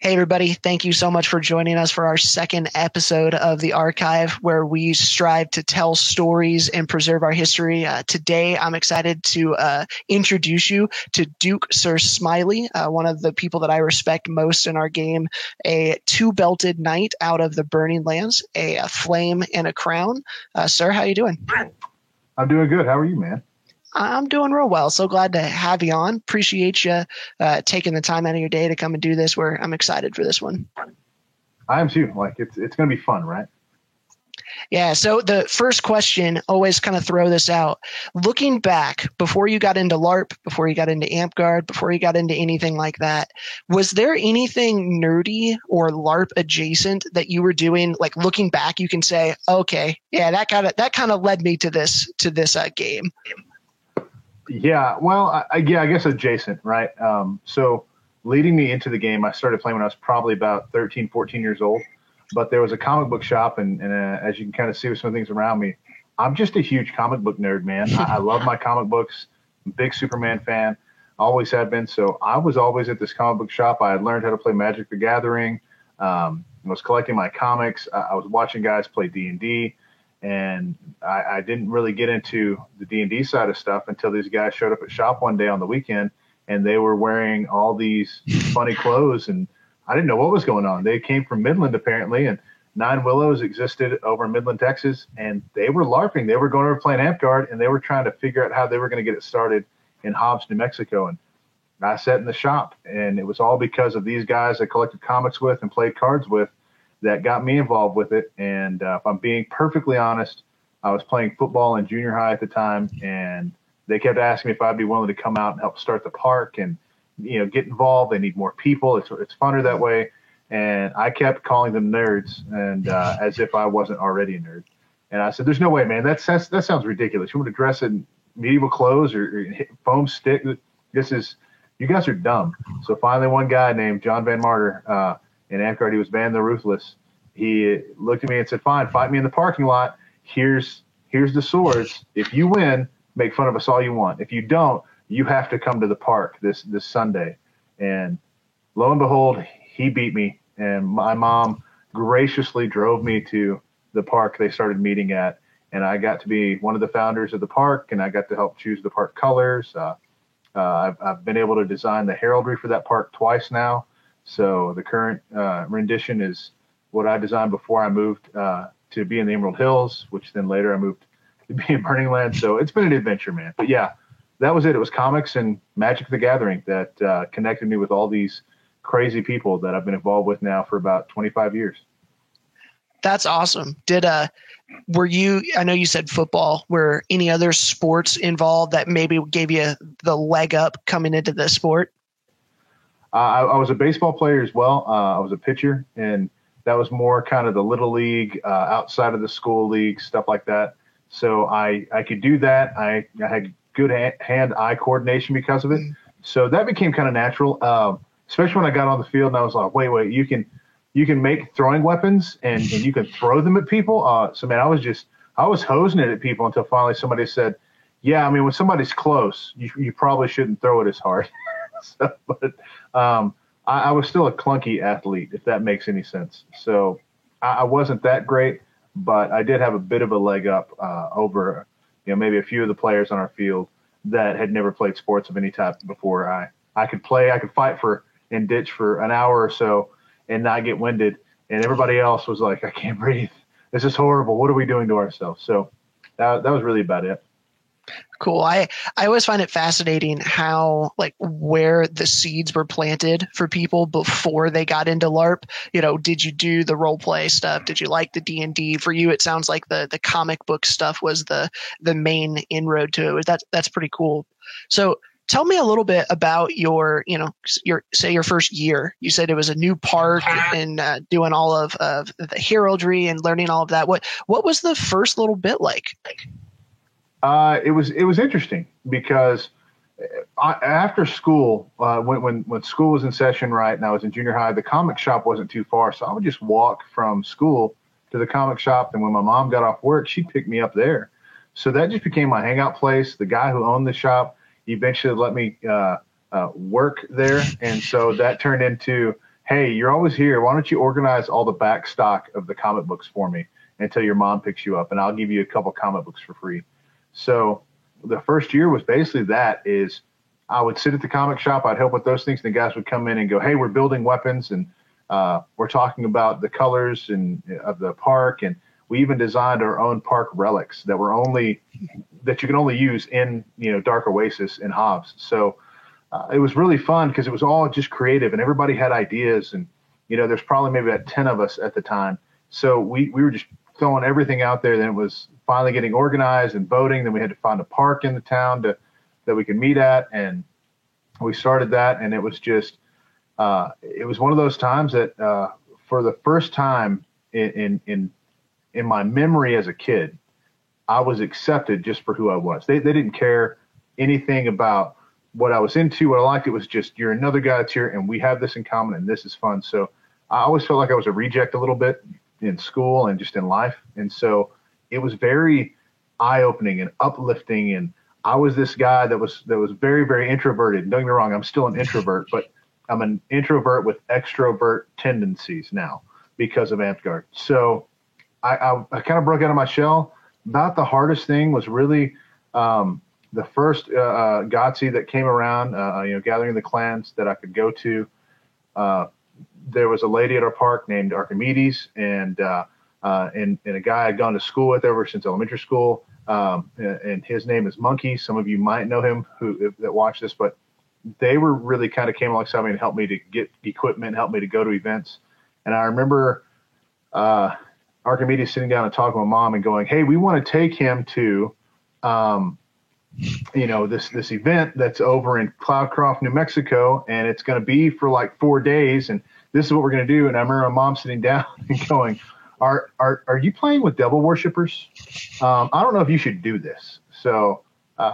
Hey, everybody. Thank you so much for joining us for our second episode of The Archive, where we strive to tell stories and preserve our history. Today, I'm excited to introduce you to Duke Sir Smiley, one of the people that I respect most in our game, a two-belted knight out of the Burning Lands, a flame and a crown. Sir, how you doing? I'm doing good. How are you, man? I'm doing real well. So glad to have you on. Appreciate you taking the time out of your day to come and do this. I'm excited for this one. I am too. It's going to be fun, right? Yeah. So the first question, always kind of throw this out. Looking back, before you got into LARP, before you got into AmpGuard, before you got into anything like that, was there anything nerdy or LARP adjacent that you were doing? Like looking back, you can say, okay, yeah, that kind of led me to this game. Yeah, well, I guess adjacent, right? So leading me into the game, I started playing when I was probably about 13, 14 years old. But there was a comic book shop, and as you can kind of see with some things around me, I'm just a huge comic book nerd, man. I love my comic books. I'm a big Superman fan. Always have been. So I was always at this comic book shop. I had learned how to play Magic the Gathering. I was collecting my comics. I was watching guys play D&D. And I didn't really get into the D&D side of stuff until these guys showed up at shop one day on the weekend, and they were wearing all these funny clothes, and I didn't know what was going on. They came from Midland, apparently, and Nine Willows existed over in Midland, Texas, and they were LARPing. They were going over playing AmpGuard, and they were trying to figure out how they were going to get it started in Hobbs, New Mexico. And I sat in the shop, and it was all because of these guys I collected comics with and played cards with that got me involved with it. And if I'm being perfectly honest, I was playing football in junior high at the time, and they kept asking me if I'd be willing to come out and help start the park and, get involved. They need more people. It's funner that way. And I kept calling them nerds, and as if I wasn't already a nerd. And I said, there's no way, man. That sounds ridiculous. You want to dress in medieval clothes or foam stick? You guys are dumb. So finally one guy named John Van Martyr, in AmpGuard, he was Van the Ruthless. He looked at me and said, fine, fight me in the parking lot. Here's the swords. If you win, make fun of us all you want. If you don't, you have to come to the park this Sunday. And lo and behold, he beat me. And my mom graciously drove me to the park they started meeting at. And I got to be one of the founders of the park, and I got to help choose the park colors. I've been able to design the heraldry for that park twice now. So the current rendition is what I designed before I moved to be in the Emerald Hills, which then later I moved to be in Burning Lands. So it's been an adventure, man. But yeah, that was it. It was comics and Magic the Gathering that connected me with all these crazy people that I've been involved with now for about 25 years. That's awesome. I know you said football, were any other sports involved that maybe gave you the leg up coming into the sport? I was a baseball player as well. I was a pitcher, and that was more kind of the little league, outside of the school league, stuff like that. So I could do that. I had good hand-eye coordination because of it. So that became kind of natural, especially when I got on the field and I was like, wait, you can make throwing weapons and you can throw them at people. So man, I was hosing it at people until finally somebody said, yeah, I mean, when somebody's close, you probably shouldn't throw it as hard. But I was still a clunky athlete, if that makes any sense. So I wasn't that great, but I did have a bit of a leg up over, maybe a few of the players on our field that had never played sports of any type before. I could fight and ditch for an hour or so and not get winded. And everybody else was like, I can't breathe. This is horrible. What are we doing to ourselves? So that was really about it. Cool. I always find it fascinating how, where the seeds were planted for people before they got into LARP. Did you do the role play stuff? Did you like the D&D? For you, it sounds like the comic book stuff was the main inroad to it. That's pretty cool. So tell me a little bit about your first year. You said it was a new park and doing all of the heraldry and learning all of that. What was the first little bit like? It was interesting because after school, when school was in session, right, and I was in junior high, the comic shop wasn't too far, so I would just walk from school to the comic shop. And when my mom got off work, she'd pick me up there. So that just became my hangout place. The guy who owned the shop eventually let me work there, and so that turned into hey, you're always here. Why don't you organize all the back stock of the comic books for me until your mom picks you up, and I'll give you a couple comic books for free. So the first year was basically that is I would sit at the comic shop. I'd help with those things. And the guys would come in and go, hey, we're building weapons, and we're talking about the colors and of the park. And we even designed our own park relics that you can only use in, Dark Oasis and Hobbs. So it was really fun because it was all just creative and everybody had ideas. And, there's probably maybe about 10 of us at the time. So we were just throwing everything out there. Then it was finally getting organized and voting. Then we had to find a park in the town that we could meet at. And we started that. And it was just, it was one of those times that for the first time in my memory as a kid, I was accepted just for who I was. They didn't care anything about what I was into, what I liked. It was just, you're another guy that's here and we have this in common and this is fun. So I always felt like I was a reject a little bit in school and just in life. And so it was very eye-opening and uplifting. And I was this guy that was very, very introverted. Don't get me wrong, I'm still an introvert, but I'm an introvert with extrovert tendencies now because of Amtgard. So I kind of broke out of my shell. About the hardest thing was really the first GOTC that came around, gathering the clans that I could go to. There was a lady at our park named Archimedes, and a guy I'd gone to school with ever since elementary school, and his name is Monkey. Some of you might know him that watch this, but they were really kind of came alongside me and helped me to get equipment, helped me to go to events. And I remember Archimedes sitting down and talking with Mom and going, hey, we want to take him to, this event that's over in Cloudcroft, New Mexico, and it's going to be for like 4 days, and this is what we're going to do. And I remember my mom sitting down and going, are you playing with devil worshippers? I don't know if you should do this. So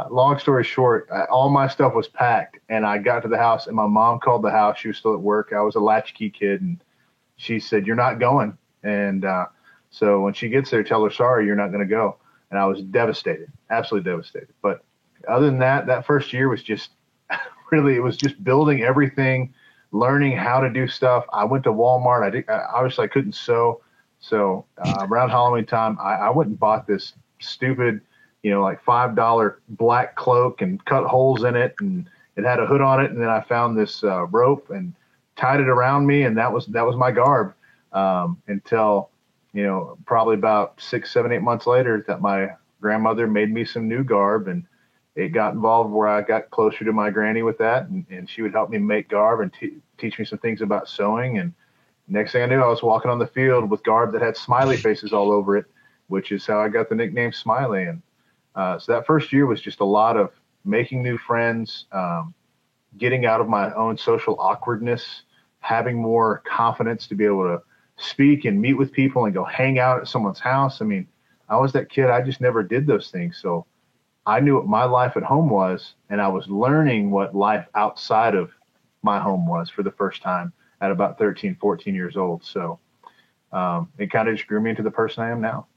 long story short, all my stuff was packed, and I got to the house, and my mom called the house. She was still at work. I was a latchkey kid, and she said, you're not going. And so when she gets there, tell her, sorry, you're not going to go. And I was devastated, absolutely devastated. But other than that first year was just really, it was just building everything, learning how to do stuff. I went to Walmart. Obviously I couldn't sew. So around Halloween time, I went and bought this stupid, like $5 black cloak and cut holes in it. And it had a hood on it. And then I found this rope and tied it around me. And that was my garb until, probably about 6, 7, 8 months later that my grandmother made me some new garb, and it got involved where I got closer to my granny with that. And she would help me make garb and teach me some things about sewing. And next thing I knew, I was walking on the field with garb that had smiley faces all over it, which is how I got the nickname Smiley. And so that first year was just a lot of making new friends, getting out of my own social awkwardness, having more confidence to be able to speak and meet with people and go hang out at someone's house. I mean, I was that kid. I just never did those things. So I knew what my life at home was, and I was learning what life outside of my home was for the first time at about 13, 14 years old. So it kind of just grew me into the person I am now.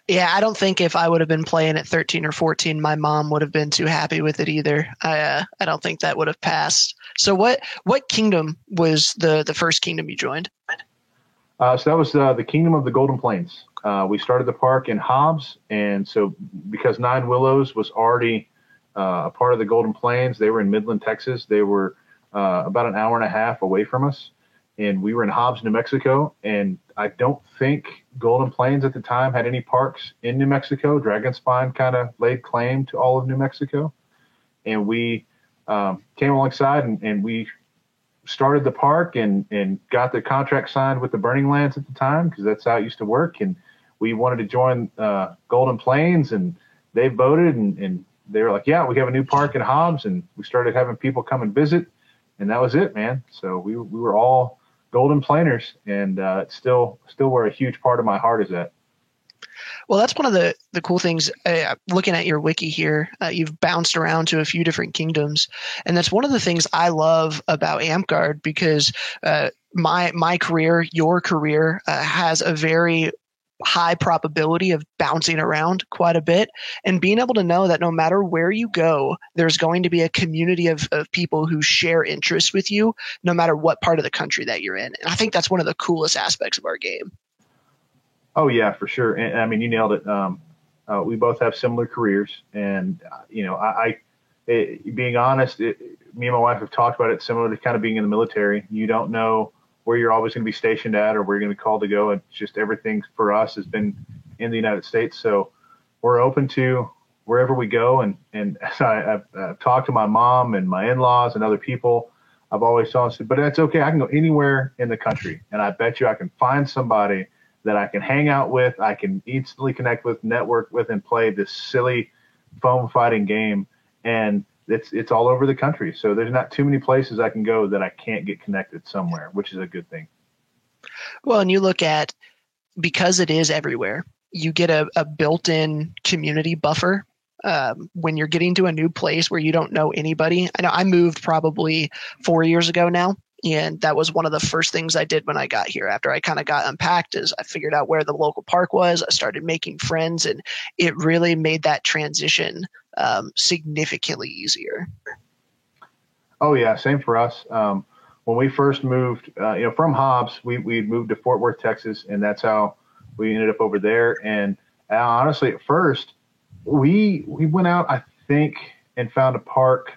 Yeah, I don't think if I would have been playing at 13 or 14, my mom would have been too happy with it either. I don't think that would have passed. So what kingdom was the first kingdom you joined? So that was the Kingdom of the Golden Plains. We started the park in Hobbs, and so because Nine Willows was already a part of the Golden Plains, they were in Midland, Texas. They were about an hour and a half away from us, and we were in Hobbs, New Mexico. And I don't think Golden Plains at the time had any parks in New Mexico. Dragonspine kind of laid claim to all of New Mexico, and we came alongside and we started the park and got the contract signed with the Burning Lands at the time, because that's how it used to work. And we wanted to join Golden Plains, and they voted, and they were like, yeah, we have a new park in Hobbs. And we started having people come and visit, and that was it, man. So we were all Golden Plainers, and it's still where a huge part of my heart is at. Well, that's one of the cool things. Looking at your wiki here, you've bounced around to a few different kingdoms, and that's one of the things I love about Amtgard, because my career, your career, has a very high probability of bouncing around quite a bit, and being able to know that no matter where you go, there's going to be a community of people who share interests with you, no matter what part of the country that you're in. And I think that's one of the coolest aspects of our game. Oh yeah, for sure. And I mean, you nailed it. We both have similar careers, and being honest, me and my wife have talked about it similar to kind of being in the military. You don't know where you're always going to be stationed at or where you're going to be called to go. And just everything for us has been in the United States. So we're open to wherever we go. And I've talked to my mom and my in-laws and other people. I've always told them, but that's okay. I can go anywhere in the country. And I bet you I can find somebody that I can hang out with, I can instantly connect with, network with, and play this silly foam fighting game. And it's all over the country. So there's not too many places I can go that I can't get connected somewhere, which is a good thing. Well, and you look at, because it is everywhere, you get a built-in community buffer. When you're getting to a new place where you don't know anybody. I know I moved probably 4 years ago now. And that was one of the first things I did when I got here. After I kind of got unpacked, is I figured out where the local park was. I started making friends, and it really made that transition significantly easier. Oh yeah, same for us. When we first moved, from Hobbs, we moved to Fort Worth, Texas, and that's how we ended up over there. And honestly, at first, we went out, I think, and found a park.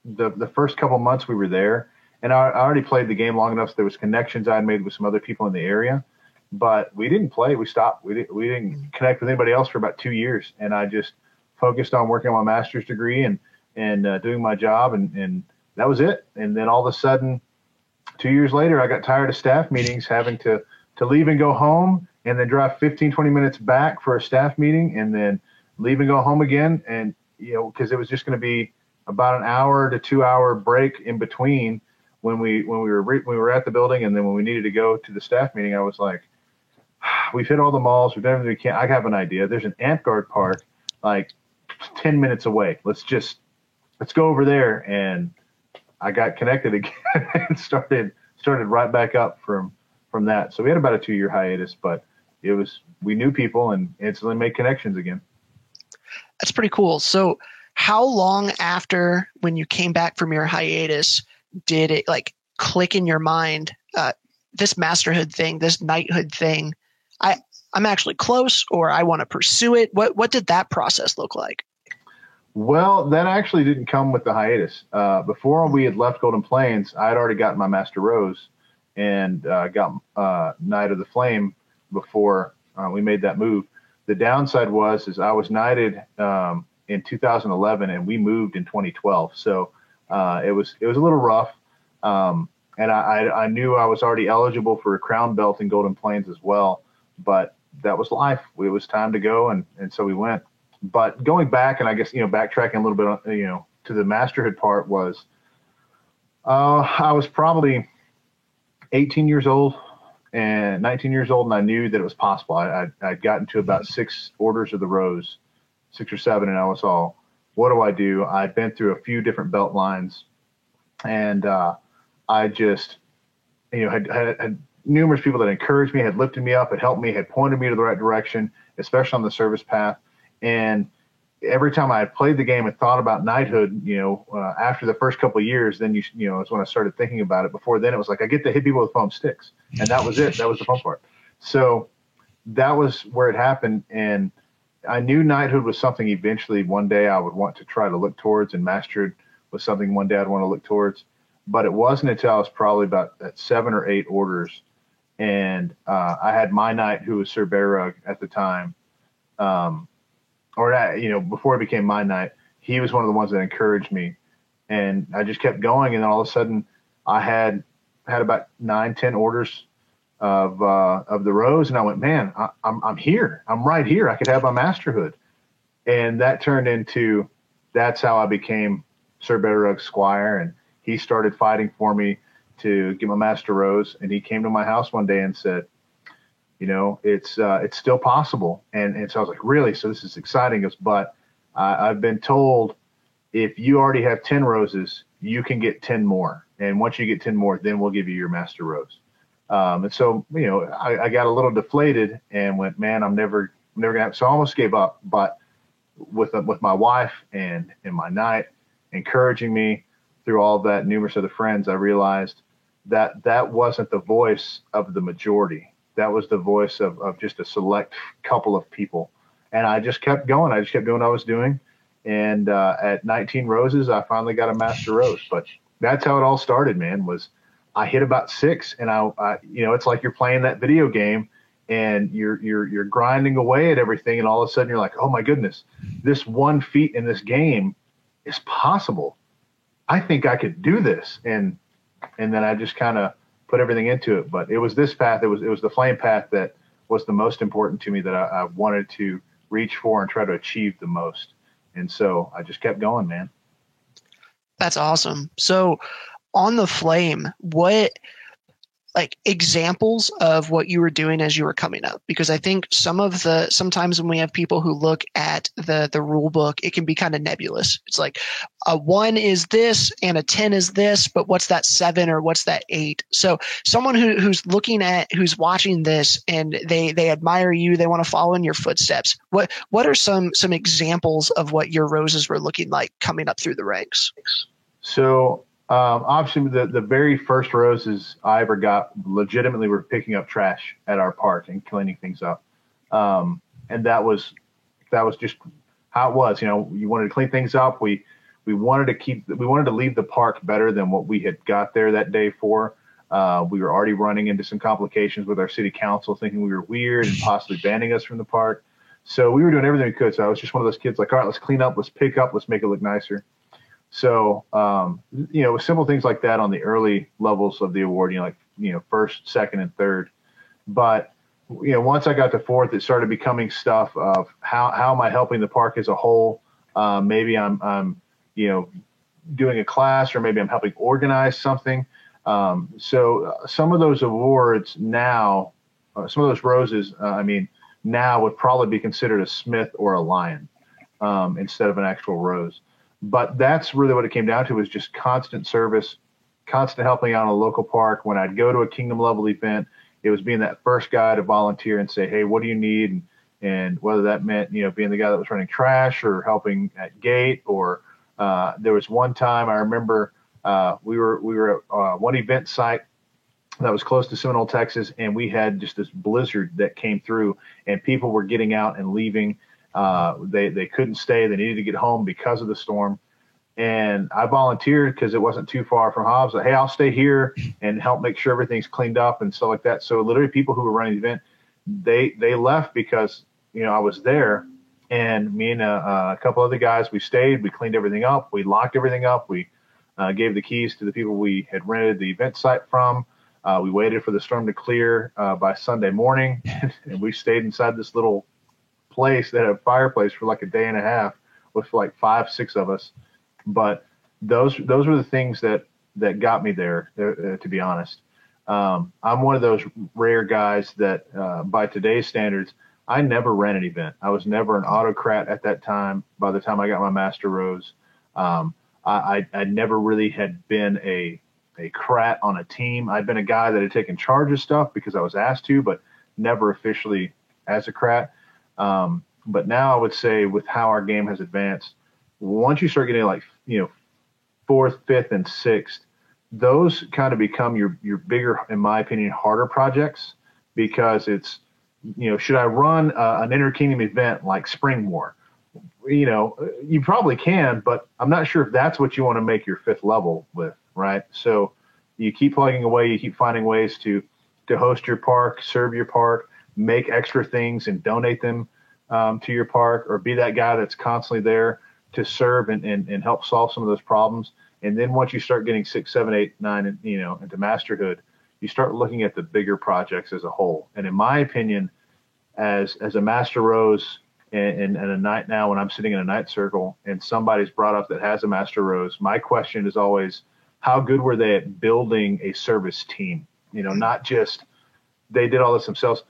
The first couple months we were there. And I already played the game long enough, so there was connections I had made with some other people in the area. But we didn't play. We stopped. We didn't connect with anybody else for about 2 years. And I just focused on working on my master's degree and doing my job. And that was it. And then all of a sudden, 2 years later, I got tired of staff meetings, having to leave and go home and then drive 15, 20 minutes back for a staff meeting and then leave and go home again. And, because it was just going to be about an hour to 2 hour break in between when we were at the building, and then when we needed to go to the staff meeting. I was like, we've hit all the malls, we've done everything we can. I have an idea. There's an Amtgard Park like 10 minutes away. Let's go over there. And I got connected again and started right back up from that. So we had about a 2-year hiatus, but we knew people and instantly made connections again. That's pretty cool. So how long after when you came back from your hiatus did it like click in your mind, this masterhood thing, this knighthood thing, I'm actually close, or I want to pursue it? What did that process look like? Well, that actually didn't come with the hiatus. Before we had left Golden Plains, I had already gotten my Master Rose and got Knight of the Flame before we made that move. The downside is I was knighted in 2011 and we moved in 2012. So it was a little rough. And I knew I was already eligible for a crown belt in Golden Plains as well, but that was life. It was time to go. And so we went. But going back, and I guess, backtracking a little bit, to the masterhood part was, I was probably 18 years old and 19 years old. And I knew that it was possible. I'd gotten to about 6 orders of the rose, 6 or 7. And I was all, what do I do? I'd been through a few different belt lines, and I just, had numerous people that encouraged me, had lifted me up, had helped me, had pointed me to the right direction, especially on the service path. And every time I played the game and thought about knighthood, after the first couple of years, then it's when I started thinking about it. Before then, it was like I get to hit people with foam sticks, and that was it. That was the fun part. So that was where it happened, and I knew knighthood was something eventually one day I would want to try to look towards, and masterhood was something one day I'd want to look towards. But it wasn't until I was probably about at 7 or 8 orders, and I had my knight, who was Sir Barug at the time, before I became my knight, he was one of the ones that encouraged me, and I just kept going. And then all of a sudden, I had about 9, 10 orders of the rose, and I went, man, I'm here. I'm right here. I could have my masterhood, and that turned into, that's how I became Sir Barug's squire, and he started fighting for me to get my Master Rose. And he came to my house one day and said, it's still possible. And so I was like, really? So this is exciting. But I've been told if you already have 10 roses, you can get 10 more. And once you get 10 more, then we'll give you your Master Rose. And so, I got a little deflated and went, man, I'm never gonna have, so I almost gave up. But with my wife and my night encouraging me through all of that, numerous other friends, I realized that that wasn't the voice of the majority. That was the voice of just a select couple of people. And I just kept going. I just kept doing what I was doing. And at 19 roses, I finally got a master rose. But that's how it all started, man, was I hit about 6, and it's like you're playing that video game and you're grinding away at everything, and all of a sudden you're like, oh my goodness, this 1 feet in this game is possible. I think I could do this. And then I just kind of put everything into it. But it was this path, it was the flame path that was the most important to me, that I wanted to reach for and try to achieve the most. And so I just kept going, man. That's awesome. So on the flame, what like examples of what you were doing as you were coming up? Because I think sometimes when we have people who look at the rule book, it can be kind of nebulous. It's like a 1 is this and a 10 is this, but what's that 7 or what's that 8? So someone who's who's watching this and they admire you, they want to follow in your footsteps. What are some examples of what your roses were looking like coming up through the ranks? So obviously, the very first roses I ever got legitimately were picking up trash at our park and cleaning things up, and that was just how it was. You wanted to clean things up. We wanted to leave the park better than what we had got there that day for. We were already running into some complications with our city council, thinking we were weird and possibly banning us from the park. So we were doing everything we could. So I was just one of those kids like, all right, let's clean up, let's pick up, let's make it look nicer. So, with simple things like that on the early levels of the award, first, second, and third. But, once I got to fourth, it started becoming stuff of how am I helping the park as a whole? Maybe I'm doing a class, or maybe I'm helping organize something. So some of those awards now, some of those roses, now would probably be considered a Smith or a Lion instead of an actual rose. But that's really what it came down to, was just constant service, constant helping out in a local park. When I'd go to a kingdom level event, it was being that first guy to volunteer and say, hey, what do you need? And whether that meant, being the guy that was running trash or helping at gate, or there was one time I remember we were at one event site that was close to Seminole, Texas, and we had just this blizzard that came through, and people were getting out and leaving. They couldn't stay. They needed to get home because of the storm. And I volunteered because it wasn't too far from Hobbs. Hey, I'll stay here and help make sure everything's cleaned up and stuff like that. So literally people who were running the event, they left because, I was there. And me and a couple other guys, we stayed, we cleaned everything up. We locked everything up. We gave the keys to the people we had rented the event site from. We waited for the storm to clear by Sunday morning, and we stayed inside this little place that had a fireplace for like a day and a half with like 5-6 of us. But those were the things that got me there, to be honest. I'm one of those rare guys that by today's standards, I never ran an event. I was never an autocrat at that time. By the time I got my Master Rose, I never really had been a crat on a team. I'd been a guy that had taken charge of stuff because I was asked to, but never officially as a crat. But now I would say, with how our game has advanced, once you start getting like, 4th, 5th, and 6th, those kind of become your bigger, in my opinion, harder projects, because it's, should I run an inter-kingdom event like Spring War? You probably can, but I'm not sure if that's what you want to make your 5th level with, right? So you keep plugging away, you keep finding ways to host your park, serve your park, make extra things and donate them to your park, or be that guy that's constantly there to serve and help solve some of those problems. And then once you start getting 6, 7, 8, 9, and into masterhood, you start looking at the bigger projects as a whole. And in my opinion, as a Master Rose and a night now, when I'm sitting in a night circle and somebody's brought up that has a Master Rose, my question is always, how good were they at building a service team? Not just they did all this themselves.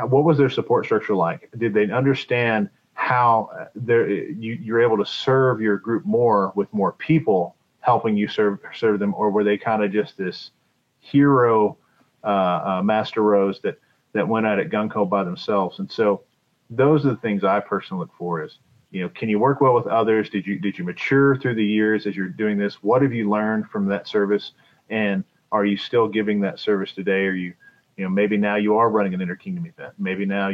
What was their support structure like? Did they understand how you're able to serve your group more with more people helping you serve them, or were they kind of just this hero Master Rose that went at it gung ho by themselves. And so those are the things I personally look for is, can you work well with others? Did you mature through the years as you're doing this? What have you learned from that service? And are you still giving that service today? Are you, maybe now you are running an Interkingdom event. Maybe now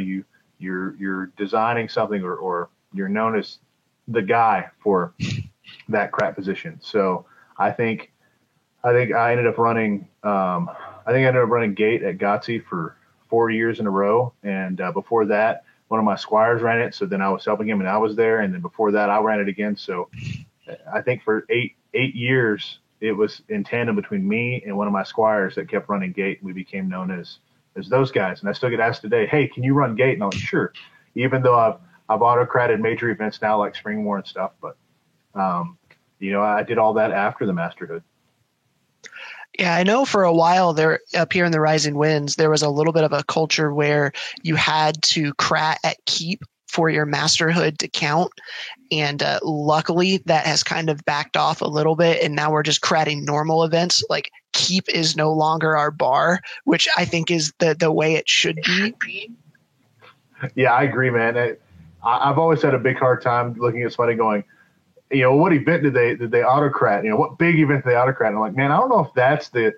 you're designing something or you're known as the guy for that crap position. So I think I ended up running gate at GOTC for 4 years in a row. And before that, one of my squires ran it. So then I was helping him and I was there. And then before that, I ran it again. So I think for eight years, it was in tandem between me and one of my squires that kept running gate. We became known as those guys. And I still get asked today, hey, can you run gate? And I'm like, sure. Even though I've autocrated major events now like Spring War and stuff. But, I did all that after the Masterhood. Yeah, I know for a while there up here in the Rising Winds, there was a little bit of a culture where you had to crat at keep for your masterhood to count. And luckily that has kind of backed off a little bit. And now we're just cratting normal events. Like keep is no longer our bar, which I think is the way it should be. Yeah, I agree, man. I've always had a big hard time looking at somebody going, what event did they autocrat? What big event did they autocrat? And I'm like, man, I don't know if that's the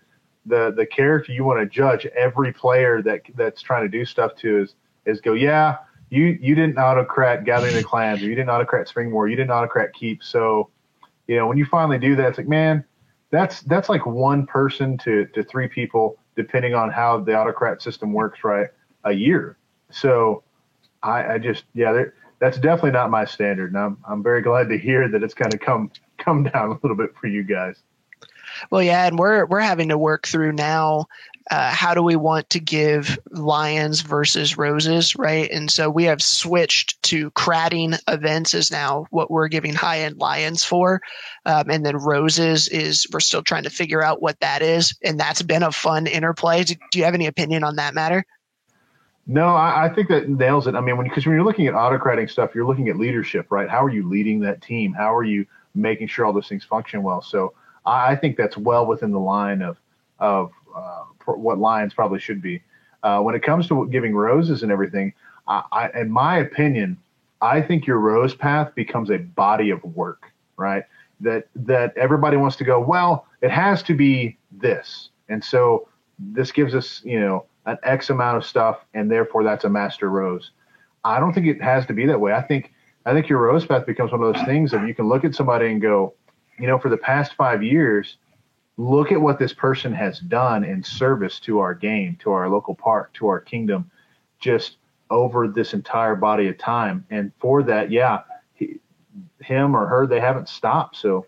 character you want to judge every player that's trying to do stuff to is go, yeah, you didn't autocrat Gathering the Clans, or you didn't autocrat Spring War, you didn't autocrat Keep. So, when you finally do that, it's like, man, that's like one person to three people, depending on how the autocrat system works, right? A year. So I just, that's definitely not my standard. And I'm very glad to hear that it's kind of come down a little bit for you guys. Well, yeah, and we're having to work through now. How do we want to give lions versus roses, right? And so we have switched to cratting events is now what we're giving high-end lions for. And then roses we're still trying to figure out what that is. And that's been a fun interplay. Do you have any opinion on that matter? No, I think that nails it. I mean, because when you're looking at autocrating stuff, you're looking at leadership, right? How are you leading that team? How are you making sure all those things function well? So I think that's well within the line of what lions probably should be. When it comes to giving roses and everything, in my opinion, I think your rose path becomes a body of work, right? That everybody wants to go, well, it has to be this. And so this gives us, an X amount of stuff, and therefore that's a master rose. I don't think it has to be that way. I think your rose path becomes one of those things that you can look at somebody and go, for the past 5 years, look at what this person has done in service to our game, to our local park, to our kingdom, just over this entire body of time. And for that, him or her, they haven't stopped. So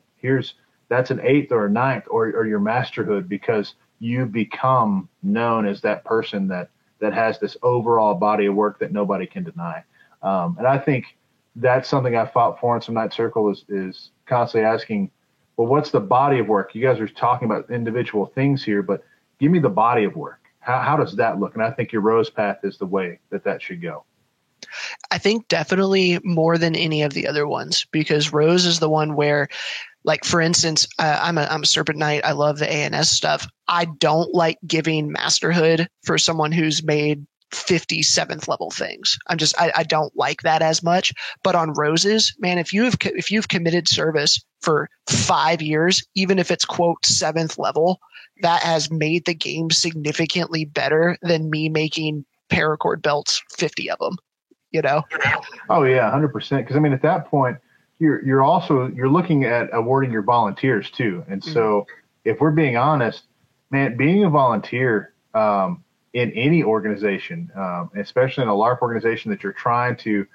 that's an 8th or a 9th or your masterhood, because you become known as that person that has this overall body of work that nobody can deny. And I think that's something I fought for in some Night Circle is constantly asking, well, what's the body of work? You guys are talking about individual things here, but give me the body of work. How does that look? And I think your rose path is the way that should go. I think definitely more than any of the other ones, because rose is the one where, like, for instance, I'm a Serpent Knight. I love the ANS stuff. I don't like giving masterhood for someone who's made 57th level things. I don't like that as much. But on roses, man, if you've committed service for 5 years, even if it's quote 7th level, that has made the game significantly better than me making paracord belts, 50 of them. Oh yeah, 100%. Because I mean, at that point, you're looking at awarding your volunteers too. And so if we're being honest, man, being a volunteer in any organization, especially in a LARP organization that you're trying to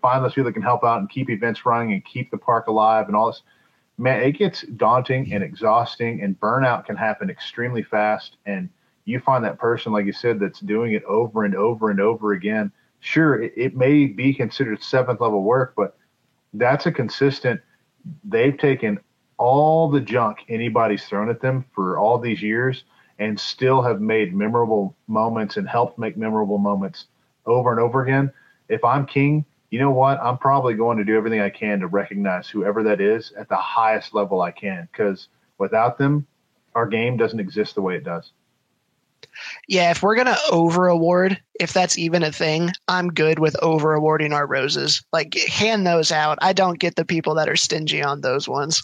find those people that can help out and keep events running and keep the park alive and all this, man, it gets daunting and exhausting, and burnout can happen extremely fast. And you find that person, like you said, that's doing it over and over and over again. Sure, it may be considered 7th level work, but that's a consistent. They've taken all the junk anybody's thrown at them for all these years and still have made memorable moments and helped make memorable moments over and over again. If I'm king, you know what? I'm probably going to do everything I can to recognize whoever that is at the highest level I can, because without them, our game doesn't exist the way it does. Yeah, if we're gonna over award, if that's even a thing, I'm good with over awarding our roses. Like hand those out. I don't get the people that are stingy on those ones.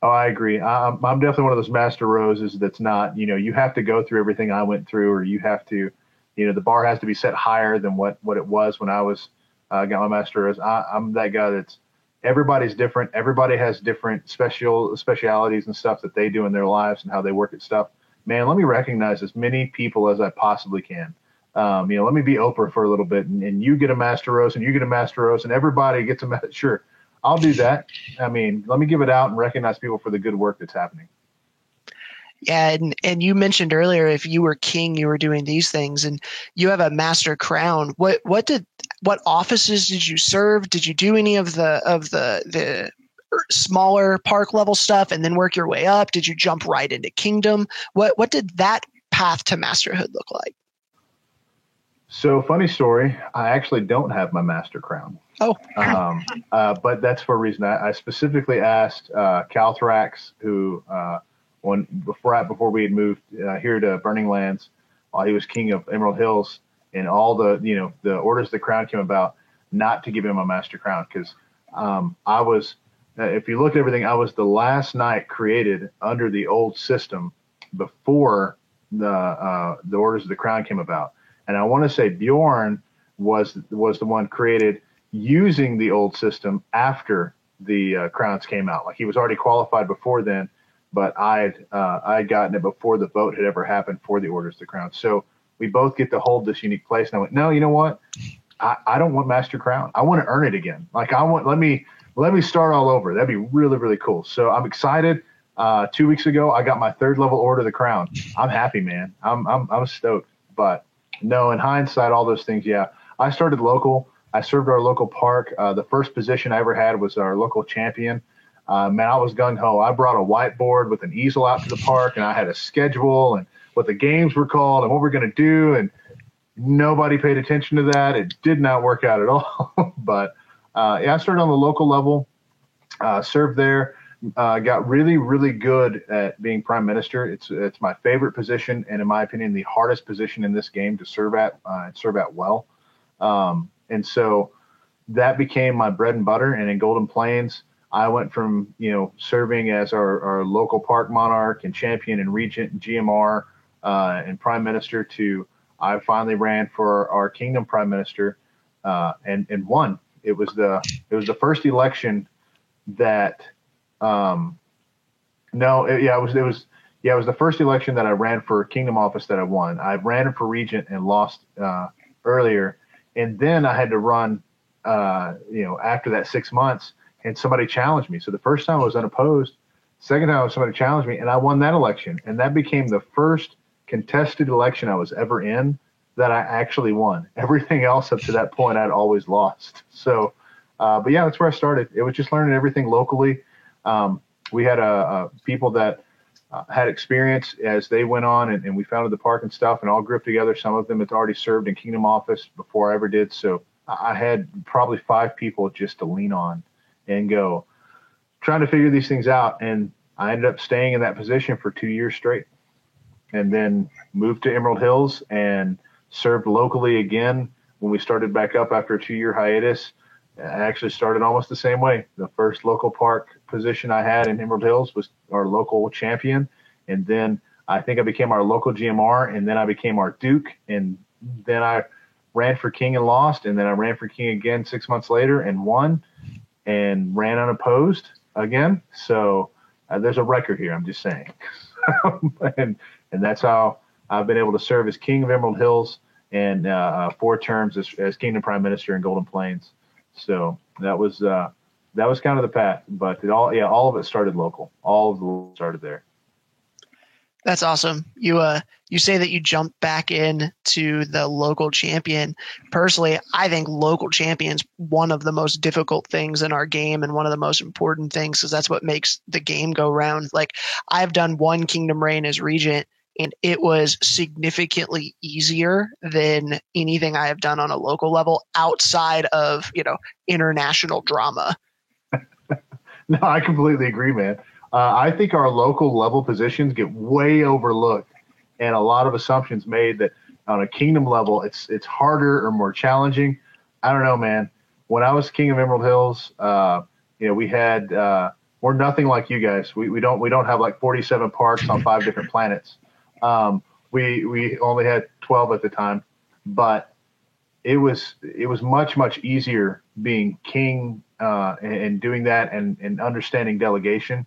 Oh, I agree. I'm definitely one of those master roses that's not, you have to go through everything I went through, or you have to, the bar has to be set higher than what it was when I was got my master rose. I'm that guy that's everybody's different. Everybody has different specialities and stuff that they do in their lives and how they work at stuff. Man, let me recognize as many people as I possibly can. Let me be Oprah for a little bit, and you get a master rose, and you get a master rose, and everybody gets a sure. I'll do that. I mean, let me give it out and recognize people for the good work that's happening. Yeah, and you mentioned earlier if you were king, you were doing these things, and you have a master crown. What offices did you serve? Did you do any of the smaller park level stuff and then work your way up? Did you jump right into kingdom? What did that path to masterhood look like? So funny story. I actually don't have my master crown. Oh, but that's for a reason. I specifically asked Calthrax, who before we had moved here to Burning Lands, while he was king of Emerald Hills, and all the orders of the crown came about, not to give him a master crown because I was. If you look at everything, I was the last knight created under the old system before the orders of the crown came about. And I want to say Bjorn was the one created using the old system after the crowns came out. Like he was already qualified before then, but I had gotten it before the vote had ever happened for the orders of the crown. So we both get to hold this unique place. And I went, no, you know what? I don't want master crown. I want to earn it again. Like let me start all over. That'd be really, really cool. So I'm excited. 2 weeks ago, I got my 3rd level order of the crown. I'm happy, man. I'm stoked. But no, in hindsight, all those things, yeah. I started local. I served our local park. The first position I ever had was our local champion. Man, I was gung-ho. I brought a whiteboard with an easel out to the park, and I had a schedule and what the games were called and what we're going to do, and nobody paid attention to that. It did not work out at all. But, yeah, I started on the local level, served there. Got really, really good at being prime minister. It's my favorite position, and in my opinion, the hardest position in this game to serve at and serve at well. And so that became my bread and butter. And in Golden Plains, I went from serving as our local park monarch and champion and regent and GMR and prime minister to I finally ran for our kingdom prime minister and won. It was the first election that. It was the first election that I ran for kingdom office that I won. I ran for regent and lost earlier, and then I had to run, after that 6 months, and somebody challenged me. So the first time I was unopposed, second time somebody challenged me, and I won that election, and that became the first contested election I was ever in that I actually won. Everything else up to that point I'd always lost. So, but yeah, that's where I started. It was just learning everything locally. We had people that had experience as they went on, and we founded the park and stuff, and all grew up together. Some of them had already served in Kingdom office before I ever did. So I had probably 5 people just to lean on and go, trying to figure these things out. And I ended up staying in that position for 2 years straight, and then moved to Emerald Hills and served locally again when we started back up after a 2-year hiatus. I actually started almost the same way. The first local park position I had in Emerald Hills was our local champion. And then I think I became our local GMR, and then I became our Duke. And then I ran for king and lost. And then I ran for king again 6 months later and won and ran unopposed again. So there's a record here. I'm just saying. and that's how I've been able to serve as king of Emerald Hills and 4 terms as kingdom prime minister in Golden Plains. So that was kind of the path, but all of it started local. All of it started there. That's awesome. You say that you jumped back in to the local champion. Personally, I think local champion's one of the most difficult things in our game and one of the most important things because that's what makes the game go round. Like I've done 1 kingdom reign as regent, and it was significantly easier than anything I have done on a local level outside of, international drama. No, I completely agree, man. I think our local level positions get way overlooked and a lot of assumptions made that on a kingdom level, it's harder or more challenging. I don't know, man. When I was king of Emerald Hills, we had we're nothing like you guys. We don't have like 47 parks on 5 different planets. We only had 12 at the time, but it was much easier being king and doing that and understanding delegation.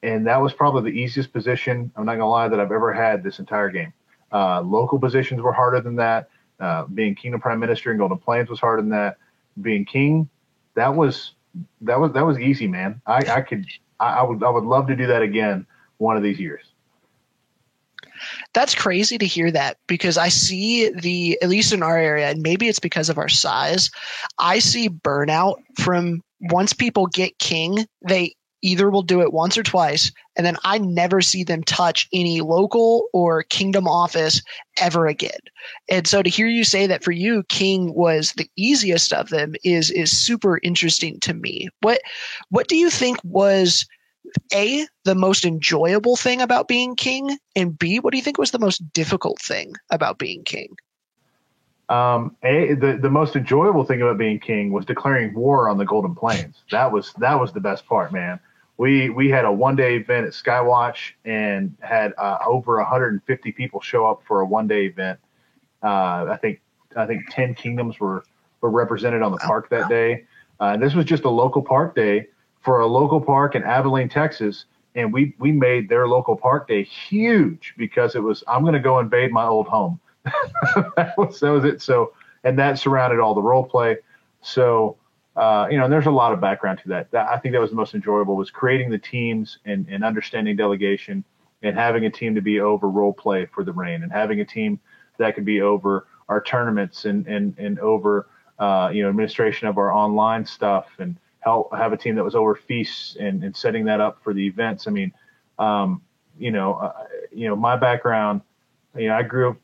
And that was probably the easiest position, I'm not gonna lie, that I've ever had this entire game. Local positions were harder than that. Being Kingdom Prime Minister in Golden Plains was harder than that. Being king, that was easy, man. I would love to do that again one of these years. That's crazy to hear that, because I see at least in our area, and maybe it's because of our size, I see burnout from once people get king, they either will do it once or twice, and then I never see them touch any local or kingdom office ever again. And so to hear you say that for you, king was the easiest of them is super interesting to me. What do you think was A, the most enjoyable thing about being king, and B, what do you think was the most difficult thing about being king? The most enjoyable thing about being king was declaring war on the Golden Plains. That was the best part, man. We had a 1-day event at Skywatch and had over 150 people show up for a 1-day event. I think 10 kingdoms were represented on the park that day. And this was just a local park day for a local park in Abilene, Texas. And we made their local park day huge because it was, I'm going to go invade my old home. that was it. So, and that surrounded all the role play. So, and there's a lot of background to that. I think that was the most enjoyable, was creating the teams and understanding delegation and having a team to be over role play for the reign, and having a team that could be over our tournaments and over, administration of our online stuff, and have a team that was over feasts and setting that up for the events. I mean, my background, I grew up,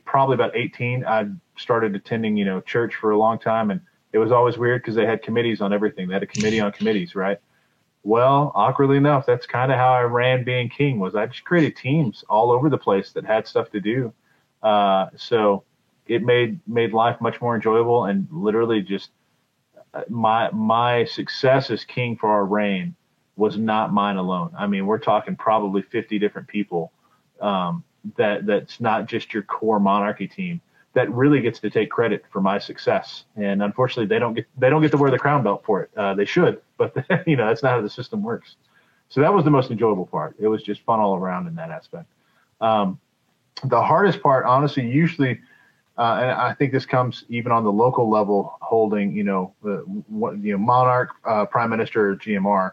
probably about 18, I started attending, church for a long time. And it was always weird because they had committees on everything. They had a committee on committees, right? Well, awkwardly enough, that's kind of how I ran being king, was I just created teams all over the place that had stuff to do. So it made life much more enjoyable, and literally just my success as king for our reign was not mine alone. I mean, we're talking probably 50 different people. That's not just your core monarchy team that really gets to take credit for my success. And unfortunately, they don't get to wear the crown belt for it. They should, but that's not how the system works. So that was the most enjoyable part. It was just fun all around in that aspect. The hardest part, honestly, usually, and I think this comes even on the local level, holding, monarch, prime minister, or GMR,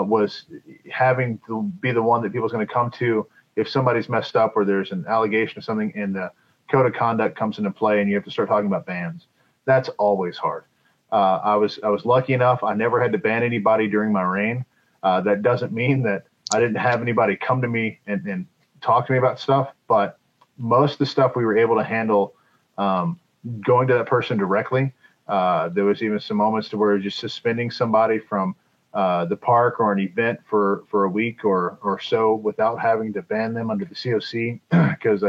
was having to be the one that people's going to come to if somebody's messed up or there's an allegation of something and the code of conduct comes into play and you have to start talking about bans. That's always hard. I was lucky enough. I never had to ban anybody during my reign. That doesn't mean that I didn't have anybody come to me and talk to me about stuff, but most of the stuff we were able to handle going to that person directly. There was even some moments to where just suspending somebody from the park or an event for a week or so without having to ban them under the COC, because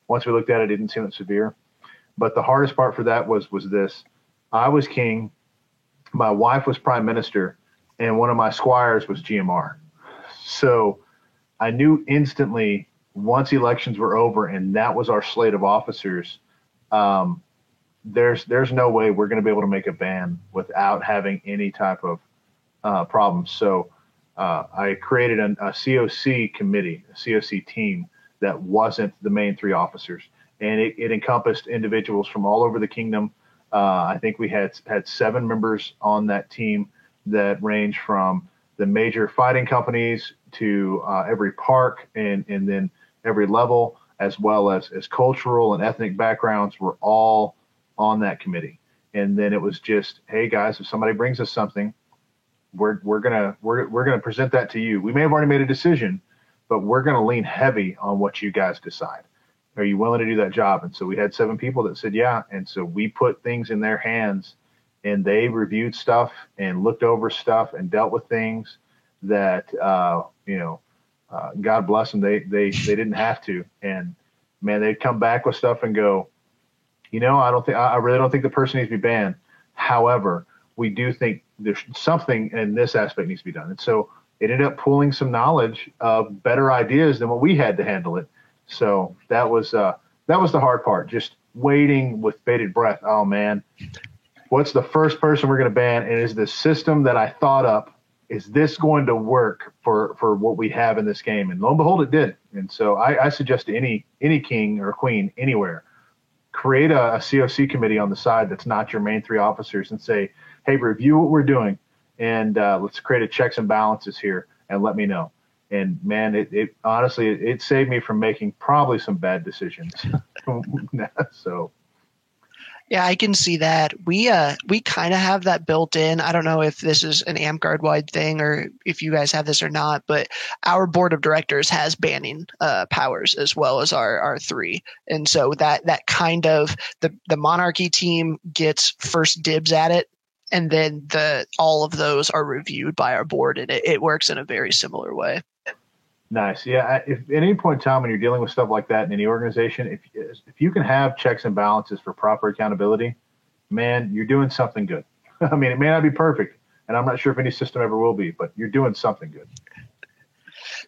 once we looked at it, it didn't seem that severe. But the hardest part for that was this. I was king, my wife was prime minister, and one of my squires was GMR. So I knew instantly, once elections were over and that was our slate of officers, there's no way we're going to be able to make a ban without having any type of problems. So I created a COC committee, a COC team that wasn't the main 3 officers, and it encompassed individuals from all over the kingdom. I think we had 7 members on that team that range from the major fighting companies to every park and then every level, as well as cultural and ethnic backgrounds, were all on that committee. And then it was just, hey guys, if somebody brings us something, we're gonna present that to you. We may have already made a decision, but we're gonna lean heavy on what you guys decide. Are you willing to do that job? And so we had 7 people that said yeah, and so we put things in their hands, and they reviewed stuff and looked over stuff and dealt with things that God bless them, they didn't have to. And man, they'd come back with stuff and go, I really don't think the person needs to be banned. However, we do think there's something in this aspect needs to be done. And so it ended up pulling some knowledge of better ideas than what we had to handle it. So that was the hard part, just waiting with bated breath. Oh man, what's the first person we're going to ban? And is the system that I thought up, is this going to work for what we have in this game? And lo and behold, it did. And so I suggest to any king or queen anywhere, create a COC committee on the side that's not your main three officers and say, hey, review what we're doing, and let's create a checks and balances here, and let me know. And man, it honestly, it saved me from making probably some bad decisions. So. Yeah, I can see that. We kind of have that built in. I don't know if this is an AmGuard wide thing or if you guys have this or not, but our board of directors has banning powers as well as our three. And so that kind of the monarchy team gets first dibs at it, and then all of those are reviewed by our board, and it works in a very similar way. Nice. Yeah. If at any point in time when you're dealing with stuff like that in any organization, if you can have checks and balances for proper accountability, man, you're doing something good. I mean, it may not be perfect, and I'm not sure if any system ever will be, but you're doing something good.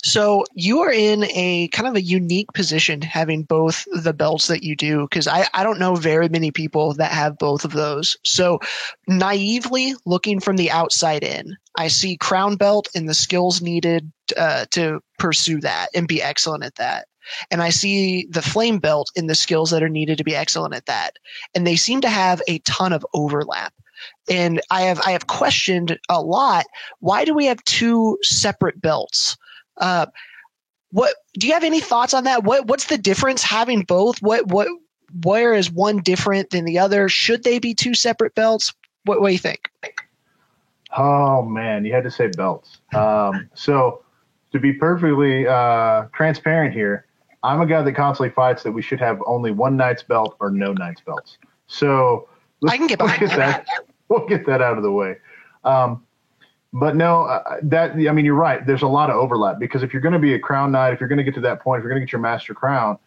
So you are in a kind of a unique position having both the belts that you do, because I don't know very many people that have both of those. So naively looking from the outside in, I see crown belt and the skills needed to pursue that and be excellent at that. And I see the flame belt in the skills that are needed to be excellent at that. And they seem to have a ton of overlap. And I have questioned a lot, why do we have two separate belts? What do you have any thoughts on that? What's the difference having both? Where is one different than the other? Should they be two separate belts? What do you think? Oh man, you had to say belts. So to be perfectly transparent here, I'm a guy that constantly fights that we should have only one knight's belt or no knight's belts. So I can get behind that. We'll get that out of the way. But no, you're right. There's a lot of overlap, because if you're going to be a crown knight, if you're going to get to that point, if you're going to get your master crown,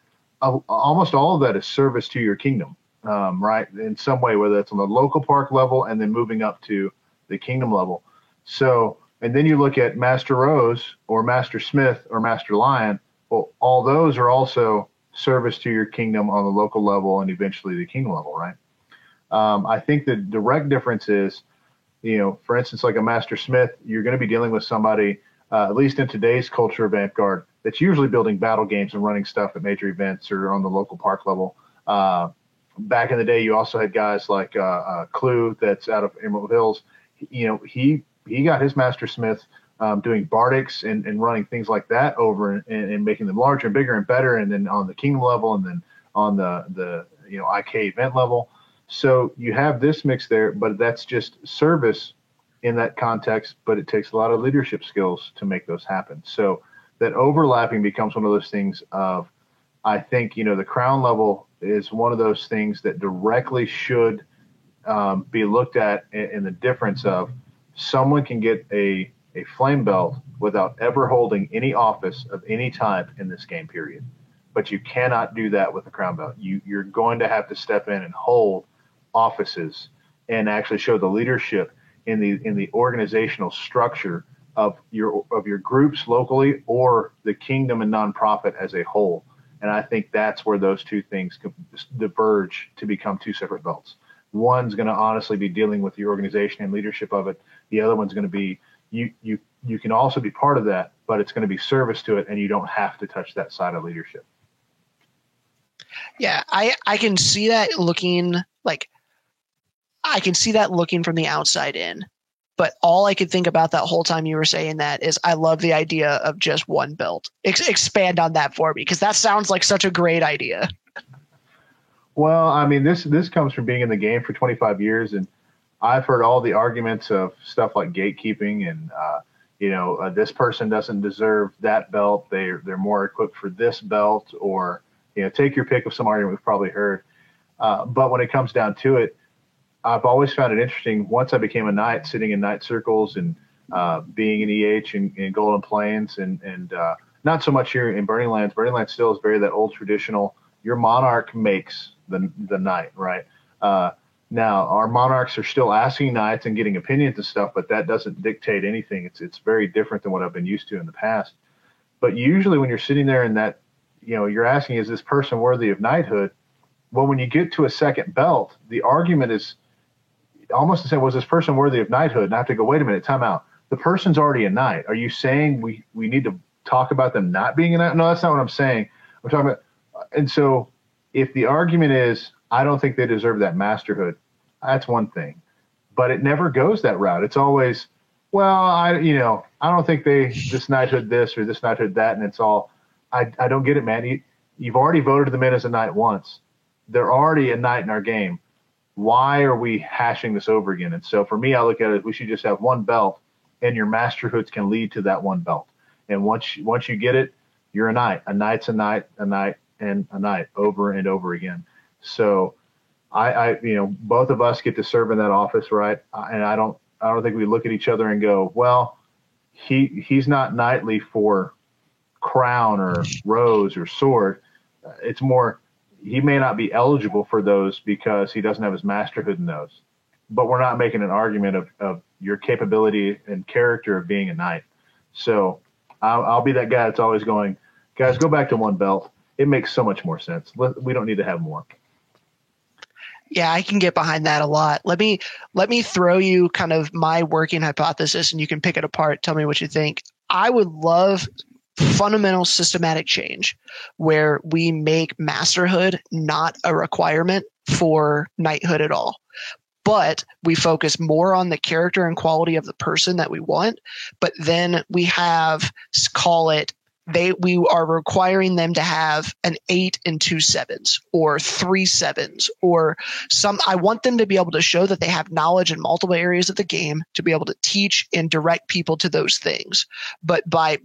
almost all of that is service to your kingdom, right? In some way, whether it's on the local park level and then moving up to the kingdom level. So, and then you look at Master Rose or Master Smith or Master Lion. Well, all those are also service to your kingdom on the local level and eventually the kingdom level, right? I think the direct difference is, for instance, like a Master Smith, you're going to be dealing with somebody, at least in today's culture of AmGuard, that's usually building battle games and running stuff at major events or on the local park level. Back in the day, you also had guys like Clue, that's out of Emerald Hills. He got his Master Smith doing Bardics and running things like that over and making them larger and bigger and better, and then on the kingdom level and then on the IK event level. So you have this mix there, but that's just service in that context, but it takes a lot of leadership skills to make those happen. So that overlapping becomes one of those things of, I think, the crown level is one of those things that directly should be looked at in the difference of someone can get a flame belt without ever holding any office of any type in this game period. But you cannot do that with a crown belt. You're going to have to step in and hold offices and actually show the leadership in the organizational structure of your groups locally or the kingdom and nonprofit as a whole. And I think that's where those two things diverge to become two separate belts. One's going to honestly be dealing with the organization and leadership of it. The other one's going to be you can also be part of that, but it's going to be service to it, and you don't have to touch that side of leadership. Yeah, I can see that looking from the outside in, but all I could think about that whole time you were saying that is I love the idea of just one belt. Expand on that for me, because that sounds like such a great idea. Well, I mean, this comes from being in the game for 25 years, and I've heard all the arguments of stuff like gatekeeping and this person doesn't deserve that belt. They're more equipped for this belt, or take your pick of some argument we've probably heard. But when it comes down to it, I've always found it interesting. Once I became a knight, sitting in knight circles and being in EH and Golden Plains, and not so much here in Burning Lands. Burning Lands still is very that old traditional. Your monarch makes the knight, right? Now our monarchs are still asking knights and getting opinions and stuff, but that doesn't dictate anything. It's very different than what I've been used to in the past. But usually when you're sitting there and that, you're asking, is this person worthy of knighthood? Well, when you get to a second belt, the argument is almost the same. Was this person worthy of knighthood? And I have to go, wait a minute, time out. The person's already a knight. Are you saying we need to talk about them not being a knight? No, that's not what I'm saying. I'm talking about, and so if the argument is, I don't think they deserve that masterhood, that's one thing. But it never goes that route. It's always, well, I don't think this knighthood this or this knighthood that, and it's all, I don't get it, man. You've already voted them in as a knight once. They're already a knight in our game. Why are we hashing this over again? And so for me, I look at it, we should just have one belt, and your masterhoods can lead to that one belt. And once you get it, you're a knight. A knight's a knight, and a knight over and over again. So I both of us get to serve in that office, right? And I don't think we look at each other and go, well, he's not knightly for crown or rose or sword. It's more, he may not be eligible for those because he doesn't have his masterhood in those. But we're not making an argument of your capability and character of being a knight. So I'll be that guy that's always going, guys, go back to one belt. It makes so much more sense. We don't need to have more. Yeah, I can get behind that a lot. Let me throw you kind of my working hypothesis, and you can pick it apart. Tell me what you think. I would love fundamental systematic change where we make masterhood not a requirement for knighthood at all, but we focus more on the character and quality of the person that we want. But then we have, call it, we are requiring them to have an 8 and 2 7s or 3 7s or some. I want them to be able to show that they have knowledge in multiple areas of the game to be able to teach and direct people to those things. But by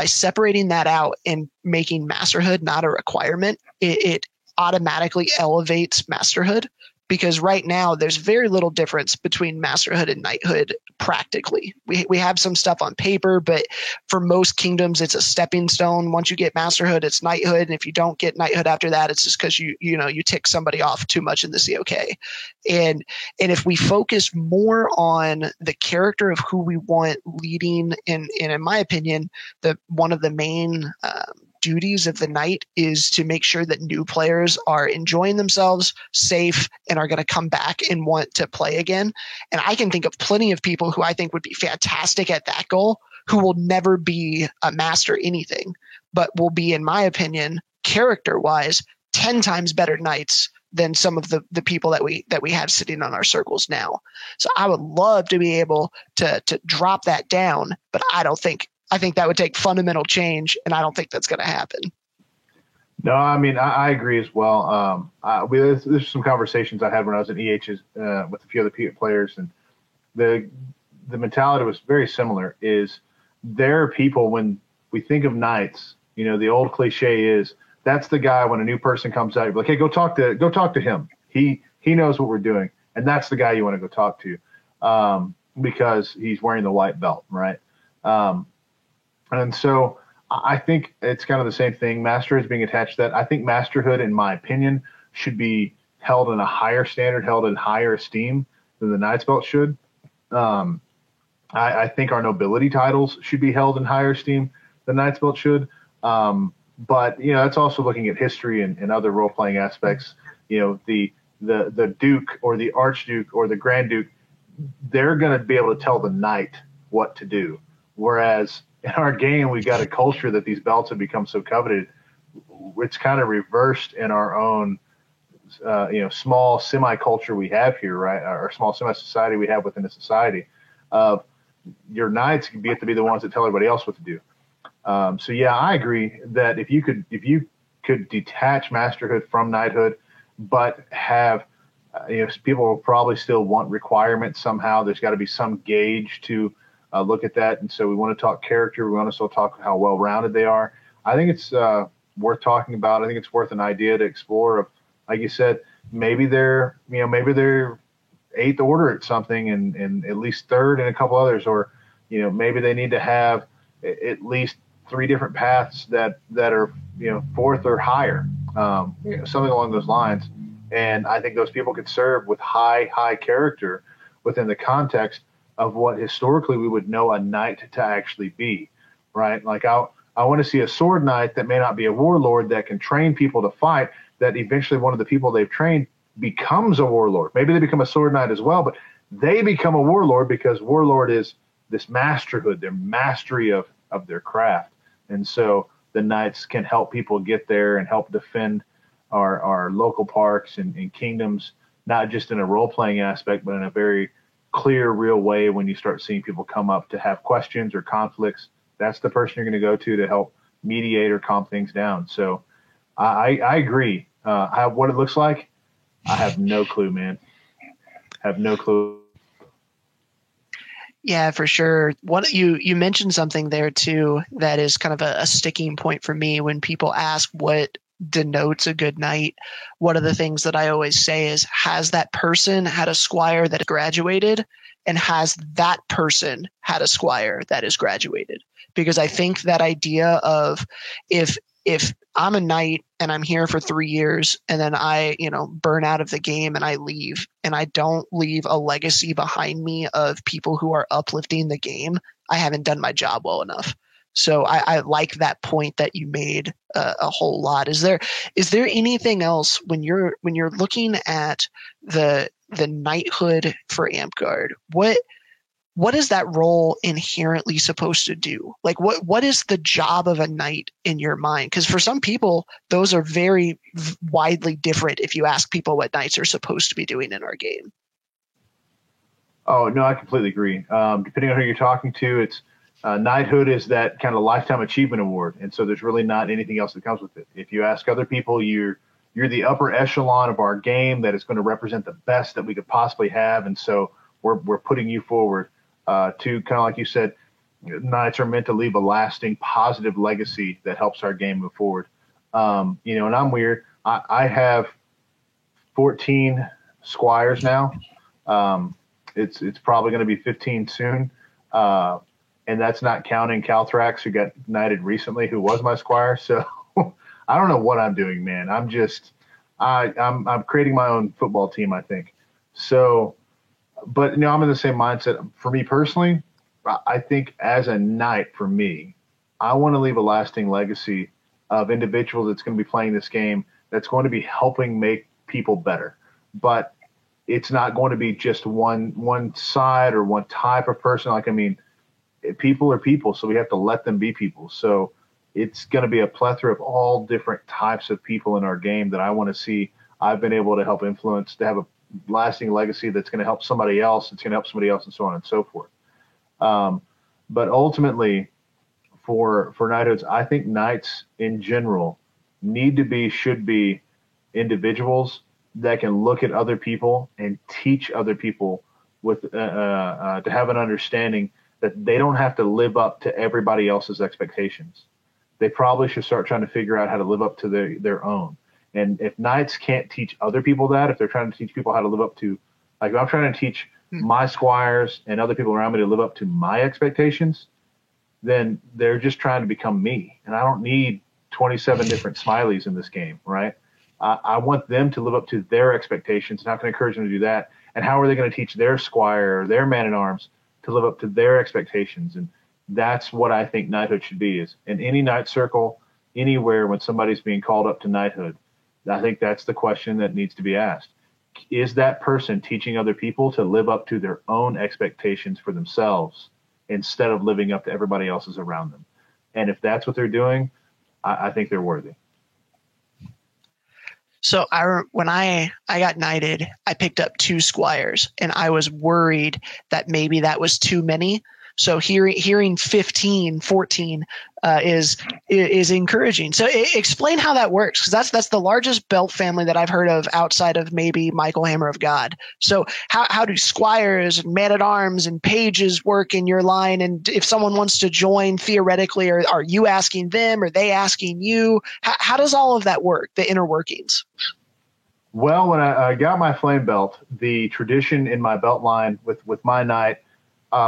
separating that out and making masterhood not a requirement, it automatically elevates masterhood. Because right now there's very little difference between masterhood and knighthood practically. We have some stuff on paper, but for most kingdoms, it's a stepping stone. Once you get masterhood, it's knighthood. And if you don't get knighthood after that, it's just because you tick somebody off too much in the COK. And if we focus more on the character of who we want leading, and in my opinion, one of the main duties of the knight is to make sure that new players are enjoying themselves, safe, and are going to come back and want to play again. And I can think of plenty of people who I think would be fantastic at that goal who will never be a master anything, but will be, in my opinion, character-wise, 10 times better knights than some of the people that we have sitting on our circles now. So I would love to be able to drop that down, but I think that would take fundamental change, and I don't think that's going to happen. No, I mean, I agree as well. There's some conversations I had when I was in EHs with a few other players, and the mentality was very similar. Is there are people, when we think of knights, the old cliche is that's the guy when a new person comes out, you're like, hey, go talk to him. He knows what we're doing, and that's the guy you want to go talk to because he's wearing the white belt, right? And so I think it's kind of the same thing. Masterhood is being attached to that. I think masterhood, in my opinion, should be held in a higher standard, held in higher esteem than the Knight's Belt should. I think our nobility titles should be held in higher esteem than Knight's Belt should. But it's also looking at history and other role playing aspects. The Duke or the Archduke or the Grand Duke, they're going to be able to tell the knight what to do, whereas in our game, we've got a culture that these belts have become so coveted. It's kind of reversed in our own, small semi-culture we have here, right? Our small semi-society we have within the society. Your knights get to be the ones that tell everybody else what to do. So yeah, I agree that if you could detach masterhood from knighthood, but have, people will probably still want requirements somehow. There's got to be some gauge to look at that. And so we want to talk character. We want to still talk how well-rounded they are. I think it's worth talking about. I think it's worth an idea to explore of, like you said, maybe they're eighth order at something and at least third in a couple others, or, maybe they need to have at least 3 different paths that are, fourth or higher, something along those lines. And I think those people could serve with high character within the context of what historically we would know a knight to actually be, right? Like I want to see a sword knight that may not be a warlord that can train people to fight, that eventually one of the people they've trained becomes a warlord. Maybe they become a sword knight as well, but they become a warlord because warlord is this masterhood, their mastery of their craft. And so the knights can help people get there and help defend our local parks and kingdoms, not just in a role-playing aspect, but in a very clear, real way. When you start seeing people come up to have questions or conflicts, that's the person you're going to go to help mediate or calm things down. So I agree. What it looks like, I have no clue, man. Have no clue. Yeah, for sure. What you mentioned something there too that is kind of a sticking point for me when people ask what denotes a good knight. One of the things that I always say is, has that person had a squire that graduated, and has that person had a squire that is graduated? Because I think that idea of if I'm a knight and I'm here for 3 years and then I, burn out of the game and I leave, and I don't leave a legacy behind me of people who are uplifting the game, I haven't done my job well enough. So I like that point that you made a whole lot. Is there anything else when you're looking at the knighthood for Amtgard? What is that role inherently supposed to do? Like what is the job of a knight in your mind? Because for some people, those are very widely different if you ask people what knights are supposed to be doing in our game. Oh, no, I completely agree. Depending on who you're talking to, it's knighthood is that kind of lifetime achievement award. And so there's really not anything else that comes with it. If you ask other people, you're the upper echelon of our game that is going to represent the best that we could possibly have. And so we're putting you forward to kind of, like you said, knights are meant to leave a lasting positive legacy that helps our game move forward. And I'm weird. I have 14 squires now. It's probably going to be 15 soon. And that's not counting Calthrax, who got knighted recently, who was my squire. So I don't know what I'm doing, man. I'm creating my own football team, I think. So, but I'm in the same mindset. For me personally, I think as a knight, for me, I want to leave a lasting legacy of individuals that's going to be playing this game, that's going to be helping make people better. But it's not going to be just one side or one type of person. People are people, so we have to let them be people. So it's going to be a plethora of all different types of people in our game that I want to see I've been able to help influence, to have a lasting legacy that's going to help somebody else, it's going to help somebody else, and so on and so forth. But ultimately, for knighthoods, I think knights in general should be individuals that can look at other people and teach other people with to have an understanding that they don't have to live up to everybody else's expectations. They probably should start trying to figure out how to live up to their own. And if knights can't teach other people that, if they're trying to teach people how to live up to, like if I'm trying to teach my squires and other people around me to live up to my expectations, then they're just trying to become me. And I don't need 27 different smileys in this game, right? I want them to live up to their expectations, and I can encourage them to do that. And how are they going to teach their squire or their man-at-arms to live up to their expectations? And that's what I think knighthood should be, is in any knight circle, anywhere when somebody's being called up to knighthood, I think that's the question that needs to be asked. Is that person teaching other people to live up to their own expectations for themselves instead of living up to everybody else's around them? And if that's what they're doing, I think they're worthy. So when I got knighted, I picked up 2 squires, and I was worried that maybe that was too many. So hearing 15, 14 is encouraging. So explain how that works, because that's the largest belt family that I've heard of outside of maybe Michael Hammer of God. So how do squires and man-at-arms and pages work in your line? And if someone wants to join, theoretically, are you asking them? Are they asking you? How does all of that work, the inner workings? Well, when I got my flame belt, the tradition in my belt line with my knight,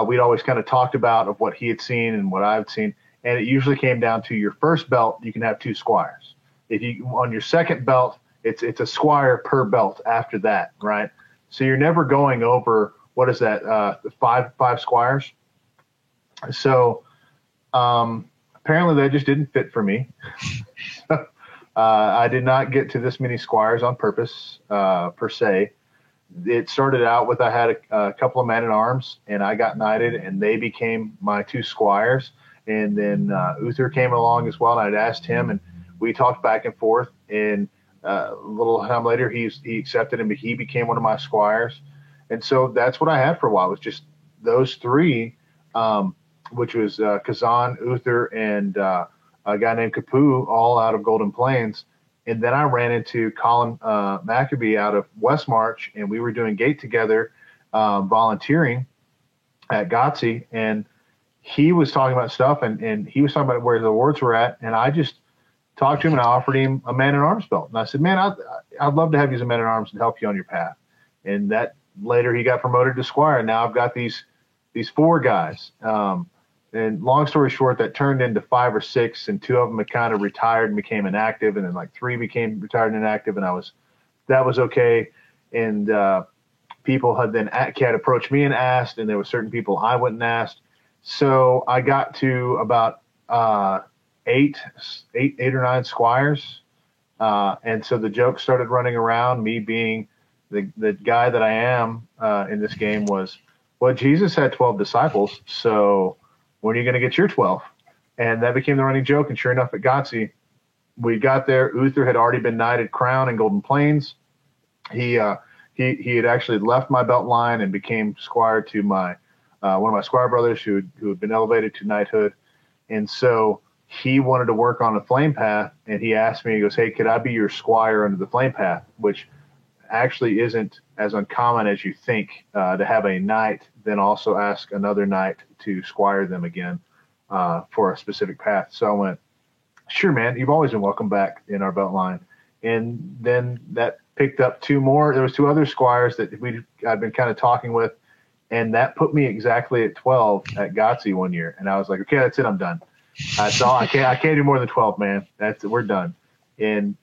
we'd always kind of talked about of what he had seen and what I've seen. and it usually came down to your first belt, you can have 2 squires. If you on your second belt, it's a squire per belt after that, right? So you're never going over, what is that, five squires. So apparently that just didn't fit for me. I did not get to this many squires on purpose, per se. It started out with I had a couple of men-at-arms, and I got knighted, and they became my 2 squires. And then Uther came along as well, and I'd asked him, and we talked back and forth. And a little time later, he accepted, and he became one of my squires. And so that's what I had for a while. It was just those 3, which was Kazan, Uther, and a guy named Kapu, all out of Golden Plains. And then I ran into Colin Maccabee out of West March, and we were doing gate together, volunteering at GOTC. And he was talking about stuff, and he was talking about where the awards were at. And I just talked to him, and I offered him a man-at-arms belt. And I said, man, I'd love to have you as a man-at-arms and help you on your path. And that later he got promoted to squire. And now I've got these 4 guys. And long story short, that turned into 5 or 6, and 2 of them had kind of retired and became inactive, and then like 3 became retired and inactive, and that was okay. And people had approached me and asked, and there were certain people I went and asked. So I got to about 8 or 9 squires, and so the joke started running around. Me being the guy that I am in this game was, well, Jesus had 12 disciples, so when are you going to get your 12? And that became the running joke. And sure enough, at GOTC, we got there. Uther had already been knighted crown in Golden Plains. He had actually left my belt line and became squire to my one of my squire brothers who had been elevated to knighthood. And so he wanted to work on the flame path, and he asked me, he goes, hey, could I be your squire under the flame path? Which actually isn't as uncommon as you think, to have a knight then also ask another knight to squire them again for a specific path. So I went, sure, man, you've always been welcome back in our belt line. And then that picked up 2 more. There was 2 other squires that I'd been kind of talking with, and that put me exactly at 12 at GOTC one year. And I was like, okay, that's it, I'm done. That's all. I can't do more than 12, man. We're done. And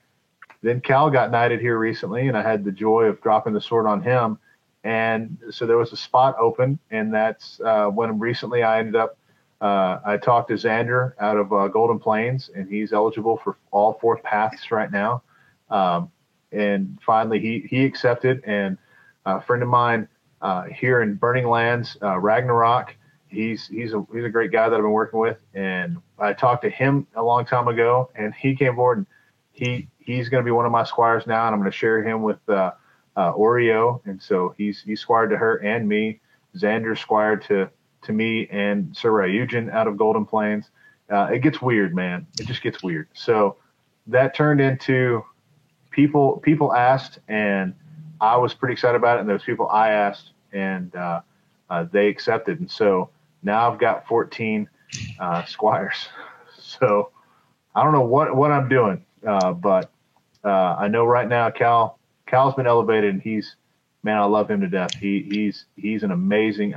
then Cal got knighted here recently, and I had the joy of dropping the sword on him. And so there was a spot open, and that's when recently I ended up, I talked to Xander out of Golden Plains, and he's eligible for all 4 paths right now. And finally he accepted, and a friend of mine here in Burning Lands, Ragnarok, he's a great guy that I've been working with. And I talked to him a long time ago, and he came aboard, and he's going to be one of my squires now, and I'm going to share him with Oreo, and so he's squired to her and me. Xander squired to me and Sir Ryujin out of Golden Plains. It gets weird, man. It just gets weird. So that turned into people asked, and I was pretty excited about it, and those people I asked, and they accepted. And so now I've got 14 squires. So I don't know what I'm doing, but I know right now Cal's been elevated, and man, I love him to death. He's an amazing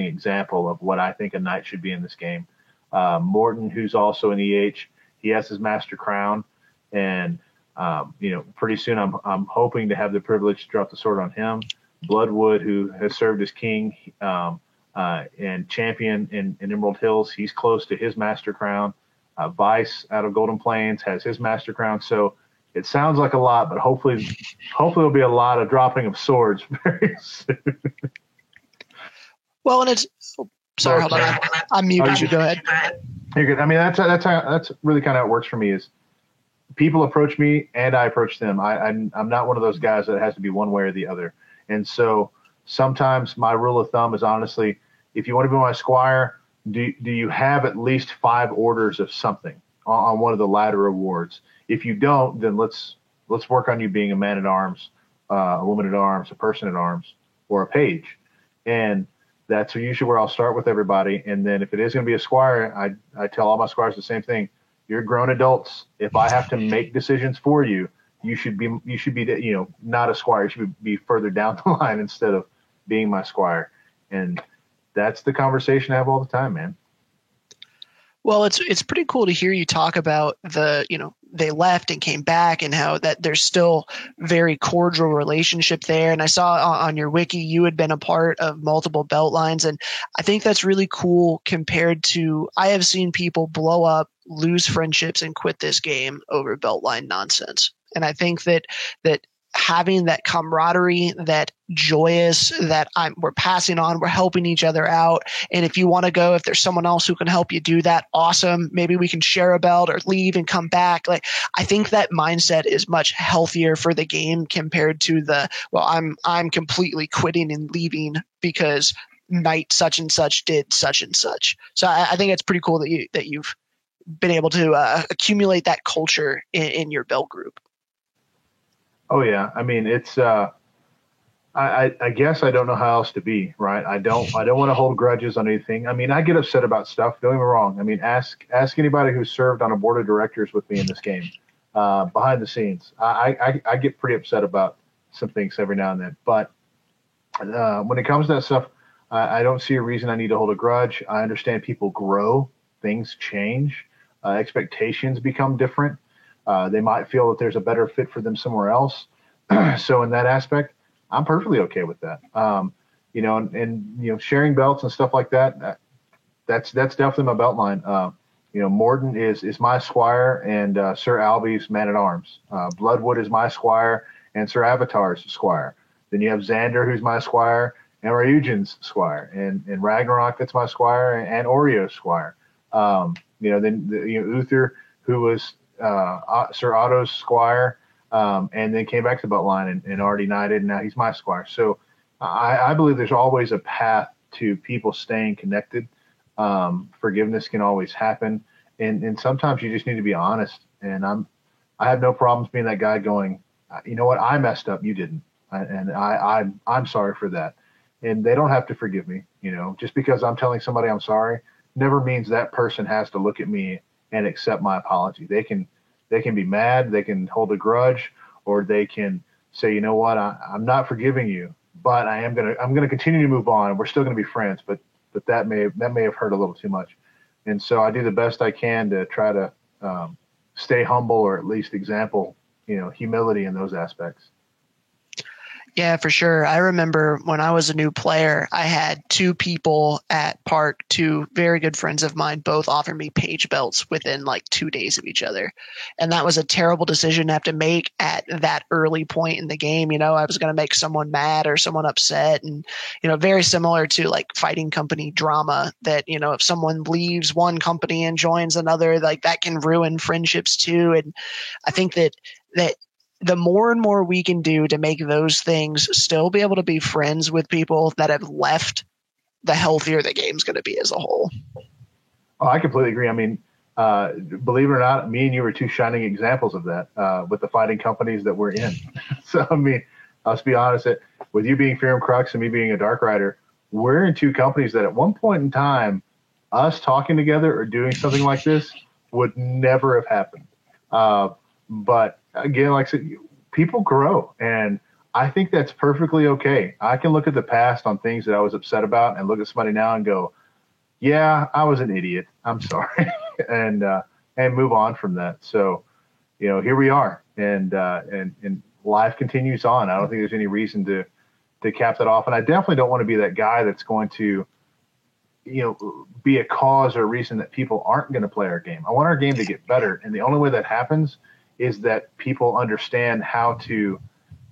example of what I think a knight should be in this game. Morton, who's also an EH, he has his master crown, and pretty soon I'm hoping to have the privilege to drop the sword on him. Bloodwood, who has served as king and champion in Emerald Hills, he's close to his master crown. Vice out of Golden Plains has his master crown. So it sounds like a lot, but hopefully there'll be a lot of dropping of swords very soon. Well, and sorry, hold on. I'm muted. You go ahead. You're good. I mean, that's really kind of how it works for me. Is people approach me and I approach them. I'm not one of those guys that has to be one way or the other. And so sometimes my rule of thumb is, honestly, if you want to be my squire, do you have at least 5 orders of something on one of the ladder awards? If you don't, then let's work on you being a man-at-arms, a woman-at-arms, a person-at-arms, or a page. And that's usually where I'll start with everybody. And then if it is going to be a squire, I tell all my squires the same thing. You're grown adults. If I have to make decisions for you, you should be not a squire. You should be further down the line instead of being my squire. And that's the conversation I have all the time, man. Well, it's pretty cool to hear you talk about they left and came back and how that there's still very cordial relationship there. And I saw on your wiki you had been a part of multiple belt lines, and I think that's really cool compared to I have seen people blow up, lose friendships, and quit this game over belt line nonsense. And I think that having that camaraderie, that joyous, that we're passing on, we're helping each other out. And if you want to go, if there's someone else who can help you do that, awesome. Maybe we can share a belt or leave and come back. Like, I think that mindset is much healthier for the game compared to I'm completely quitting and leaving because night such and such did such and such. So I think it's pretty cool that you've been able to accumulate that culture in your belt group. Oh yeah, I mean it's. I guess I don't know how else to be, right? I don't want to hold grudges on anything. I mean, I get upset about stuff. Don't get me wrong. I mean, ask anybody who served on a board of directors with me in this game, behind the scenes. I get pretty upset about some things every now and then. But when it comes to that stuff, I don't see a reason I need to hold a grudge. I understand people grow, things change, expectations become different. They might feel that there's a better fit for them somewhere else. So in that aspect, I'm perfectly okay with that. And sharing belts and stuff like that, that's definitely my belt line. Morton is my squire and Sir Albie's man at arms. Bloodwood is my squire and Sir Avatar's squire. Then you have Xander, who's my squire, and Ryujin's squire, and Ragnarok, that's my squire, and Oreo's squire. Uther, who was Sir Otto's squire, and then came back to the belt line and already knighted, and now he's my squire. So I believe there's always a path to people staying connected. Forgiveness can always happen, and sometimes you just need to be honest. And I have no problems being that guy going, you know what, I messed up, you didn't, and I'm sorry for that. And they don't have to forgive me. Just because I'm telling somebody I'm sorry never means that person has to look at me and accept my apology. They can be mad, they can hold a grudge, or they can say, you know what, I'm not forgiving you, but I'm gonna continue to move on. We're still gonna be friends, but that may have hurt a little too much. And so I do the best I can to try to stay humble, or at least example, humility in those aspects. Yeah, for sure. I remember when I was a new player, I had two people at Park, two very good friends of mine, both offer me page belts within like 2 days of each other. And that was a terrible decision to have to make at that early point in the game. I was going to make someone mad or someone upset. And, very similar to like fighting company drama that, if someone leaves one company and joins another, like that can ruin friendships too. And I think that the more and more we can do to make those things still be able to be friends with people that have left, the healthier the game's going to be as a whole. Oh, I completely agree. I mean, believe it or not, me and you were two shining examples of that with the fighting companies that we're in. So, I mean, let's be honest, with you being Fearum Crux and me being a Dark Rider, we're in two companies that at one point in time, us talking together or doing something like this would never have happened. But again, like I said, people grow, and I think that's perfectly okay. I can look at the past on things that I was upset about and look at somebody now and go, yeah, I was an idiot. I'm sorry. and move on from that. So, here we are, and life continues on. I don't think there's any reason to cap that off. And I definitely don't want to be that guy that's going to, be a cause or reason that people aren't going to play our game. I want our game to get better. And the only way that happens is that people understand how to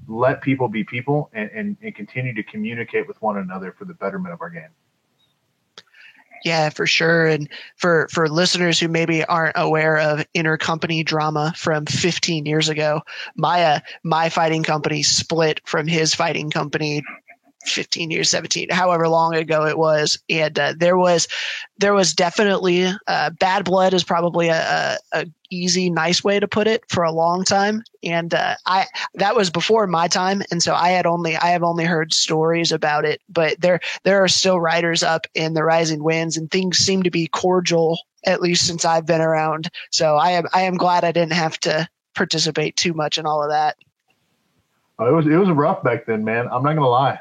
let people be people and continue to communicate with one another for the betterment of our game. Yeah, for sure. And for listeners who maybe aren't aware of intercompany drama from 15 years ago, my fighting company split from his fighting company 15 years, 17, however long ago it was. And there was definitely bad blood is probably a easy, nice way to put it for a long time. And that was before my time. And so I have only heard stories about it, but there are still riders up in the Rising Winds, and things seem to be cordial, at least since I've been around. So I am glad I didn't have to participate too much in all of that. Oh, it was rough back then, man. I'm not gonna lie.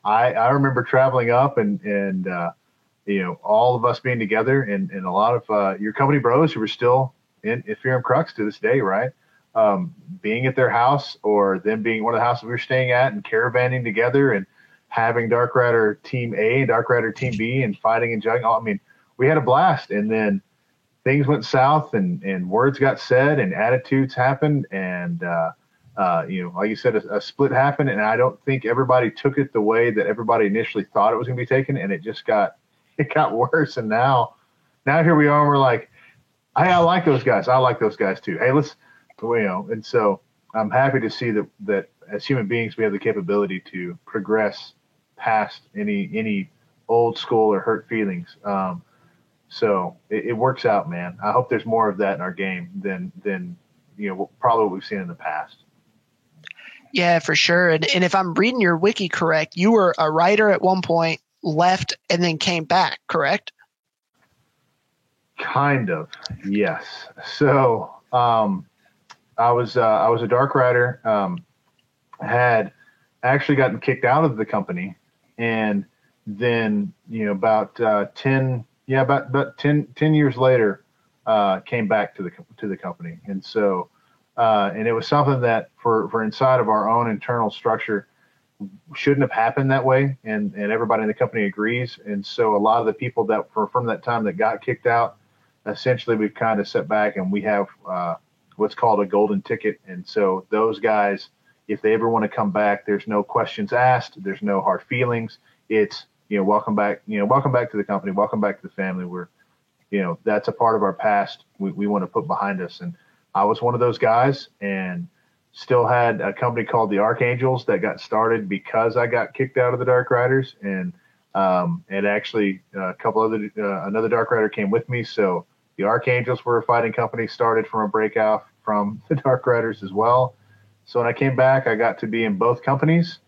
I remember traveling up and all of us being together, and a lot of your company bros who are still in Ethereum Crux to this day, right? Being at their house or them being one of the houses we were staying at and caravanning together and having Dark Rider Team A, Dark Rider Team B, and fighting and juggling. I mean, we had a blast, and then things went south, and words got said, and attitudes happened, and like you said, a split happened, and I don't think everybody took it the way that everybody initially thought it was going to be taken, and it got worse. And now here we are, and we're like, I like those guys. I like those guys too. Hey, let's, and so I'm happy to see that as human beings, we have the capability to progress past any old school or hurt feelings. So it works out, man. I hope there's more of that in our game than probably what we've seen in the past. Yeah, for sure. And if I'm reading your wiki correct, you were a writer at one point, left, and then came back, correct? Kind of, yes. So I was a Dark Rider, had actually gotten kicked out of the company, and then about 10 years later came back to the company. And so and it was something that for inside of our own internal structure shouldn't have happened that way, and everybody in the company agrees. And so a lot of the people that from that time that got kicked out, essentially we've kind of set back, and we have what's called a golden ticket. And so those guys, if they ever want to come back, there's no questions asked, there's no hard feelings. It's welcome back, welcome back to the company, welcome back to the family. We're that's a part of our past we want to put behind us. And I was one of those guys, and still had a company called the Archangels that got started because I got kicked out of the Dark Riders, and actually another Dark Rider came with me. So the Archangels were a fighting company, started from a breakout from the Dark Riders as well. So when I came back, I got to be in both companies,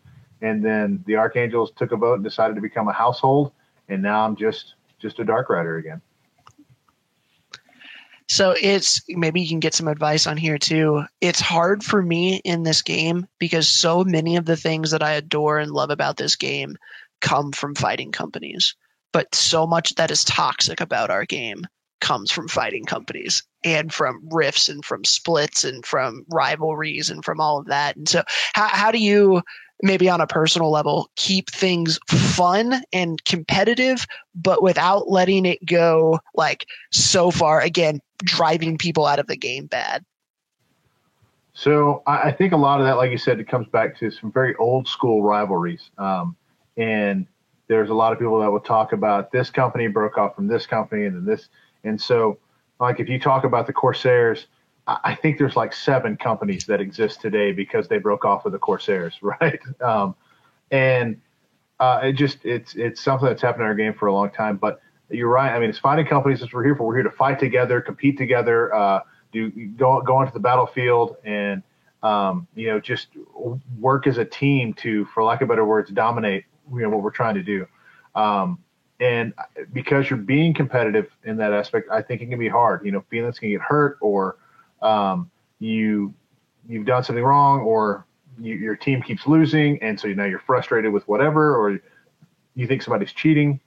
and then the Archangels took a vote and decided to become a household, and now I'm just a Dark Rider again. So maybe you can get some advice on here too. It's hard for me in this game because so many of the things that I adore and love about this game come from fighting companies, but so much that is toxic about our game comes from fighting companies and from rifts and from splits and from rivalries and from all of that. And so how do you, maybe on a personal level, keep things fun and competitive, but without letting it go like so far, again, driving people out of the game bad? So I think a lot of that, like you said, it comes back to some very old school rivalries. And there's a lot of people that will talk about this company broke off from this company and then this. And so like if you talk about the Corsairs, I think there's like 7 companies that exist today because they broke off with the Corsairs, right? It's something that's happened in our game for a long time. But you're right. I mean, it's fighting companies that we're here for. We're here to fight together, compete together, go onto the battlefield, and just work as a team to, for lack of better words, dominate what we're trying to do. And because you're being competitive in that aspect, I think it can be hard. Feelings can get hurt, or you've done something wrong, or your team keeps losing, and so now you're frustrated with whatever, or you think somebody's cheating.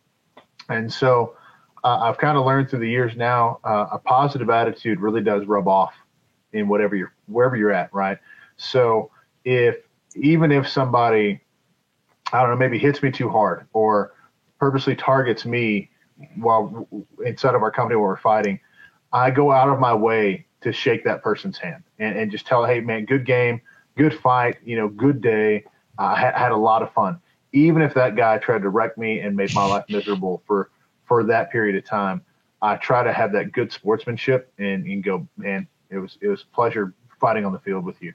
And so I've kind of learned through the years now, a positive attitude really does rub off in wherever you're at, right? So even if somebody, I don't know, maybe hits me too hard or purposely targets me while inside of our company while we're fighting, I go out of my way to shake that person's hand and just tell, hey man, good game, good fight, good day. I had a lot of fun. Even if that guy tried to wreck me and make my life miserable for that period of time, I try to have that good sportsmanship and go, man, it was a pleasure fighting on the field with you.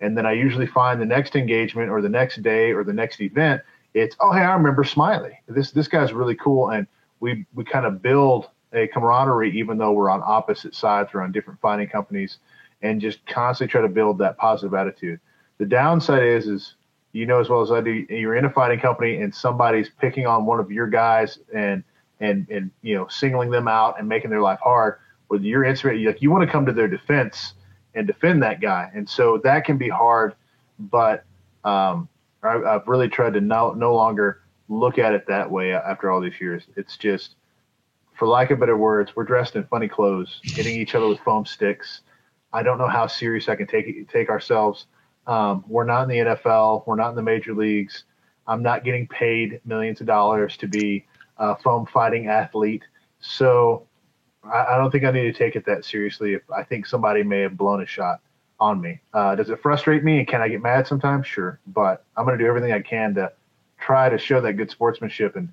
And then I usually find the next engagement or the next day or the next event, it's, oh, hey, I remember Smiley. This guy's really cool. And we kind of build a camaraderie, even though we're on opposite sides, we're on different fighting companies, and just constantly try to build that positive attitude. The downside is as well as I do, you're in a fighting company and somebody's picking on one of your guys and singling them out and making their life hard. With your instrument, you want to come to their defense and defend that guy, and so that can be hard. But I've really tried to no longer look at it that way after all these years. It's just, for lack of better words, we're dressed in funny clothes, hitting each other with foam sticks. I don't know how serious I can take ourselves. We're not in the NFL. We're not in the major leagues. I'm not getting paid millions of dollars to be a foam fighting athlete. So I don't think I need to take it that seriously. If I think somebody may have blown a shot on me. Does it frustrate me? And can I get mad sometimes? Sure. But I'm going to do everything I can to try to show that good sportsmanship and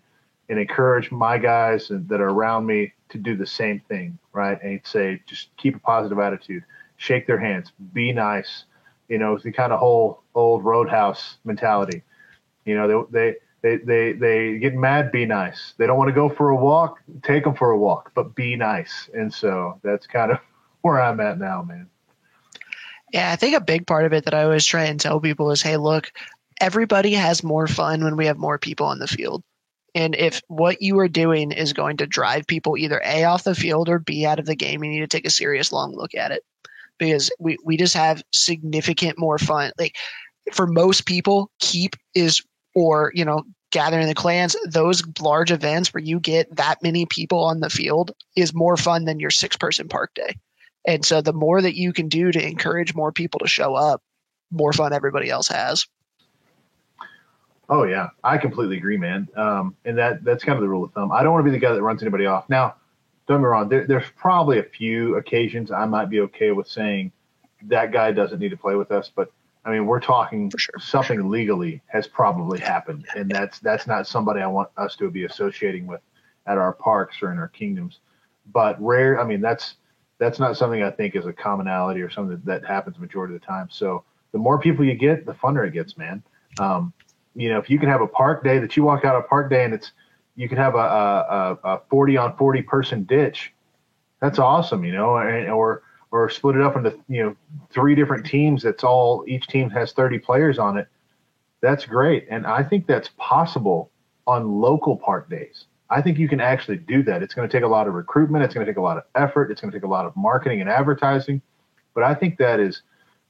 encourage my guys that are around me to do the same thing, right? And say, just keep a positive attitude, shake their hands, be nice. You know, it's the kind of whole old Roadhouse mentality. You know, they get mad, be nice. They don't want to go for a walk, take them for a walk, but be nice. And so that's kind of where I'm at now, man. Yeah, I think a big part of it that I always try and tell people is, hey, look, everybody has more fun when we have more people on the field. And if what you are doing is going to drive people either A, off the field, or B, out of the game, you need to take a serious long look at it, because we just have significant more fun. Like, for most people, keep is, or, you know, gathering the clans, those large events where you get that many people on the field is more fun than your 6-person park day. And so the more that you can do to encourage more people to show up, more fun everybody else has. Oh yeah, I completely agree, man. And that's kind of the rule of thumb. I don't want to be the guy that runs anybody off. Now, don't get me wrong. There's probably a few occasions I might be okay with saying that guy doesn't need to play with us, but I mean, we're talking something legally has probably happened, and that's not somebody I want us to be associating with at our parks or in our kingdoms. But rare, I mean, that's not something I think is a commonality or something that happens majority of the time. So the more people you get, the funner it gets, man. You know, if you can have a park day that you walk out a park day and you can have a 40 on 40 person ditch, that's awesome, you know, or split it up into, you know, 3 different teams. Each team has 30 players on it. That's great. And I think that's possible on local park days. I think you can actually do that. It's going to take a lot of recruitment. It's going to take a lot of effort. It's going to take a lot of marketing and advertising. But I think that is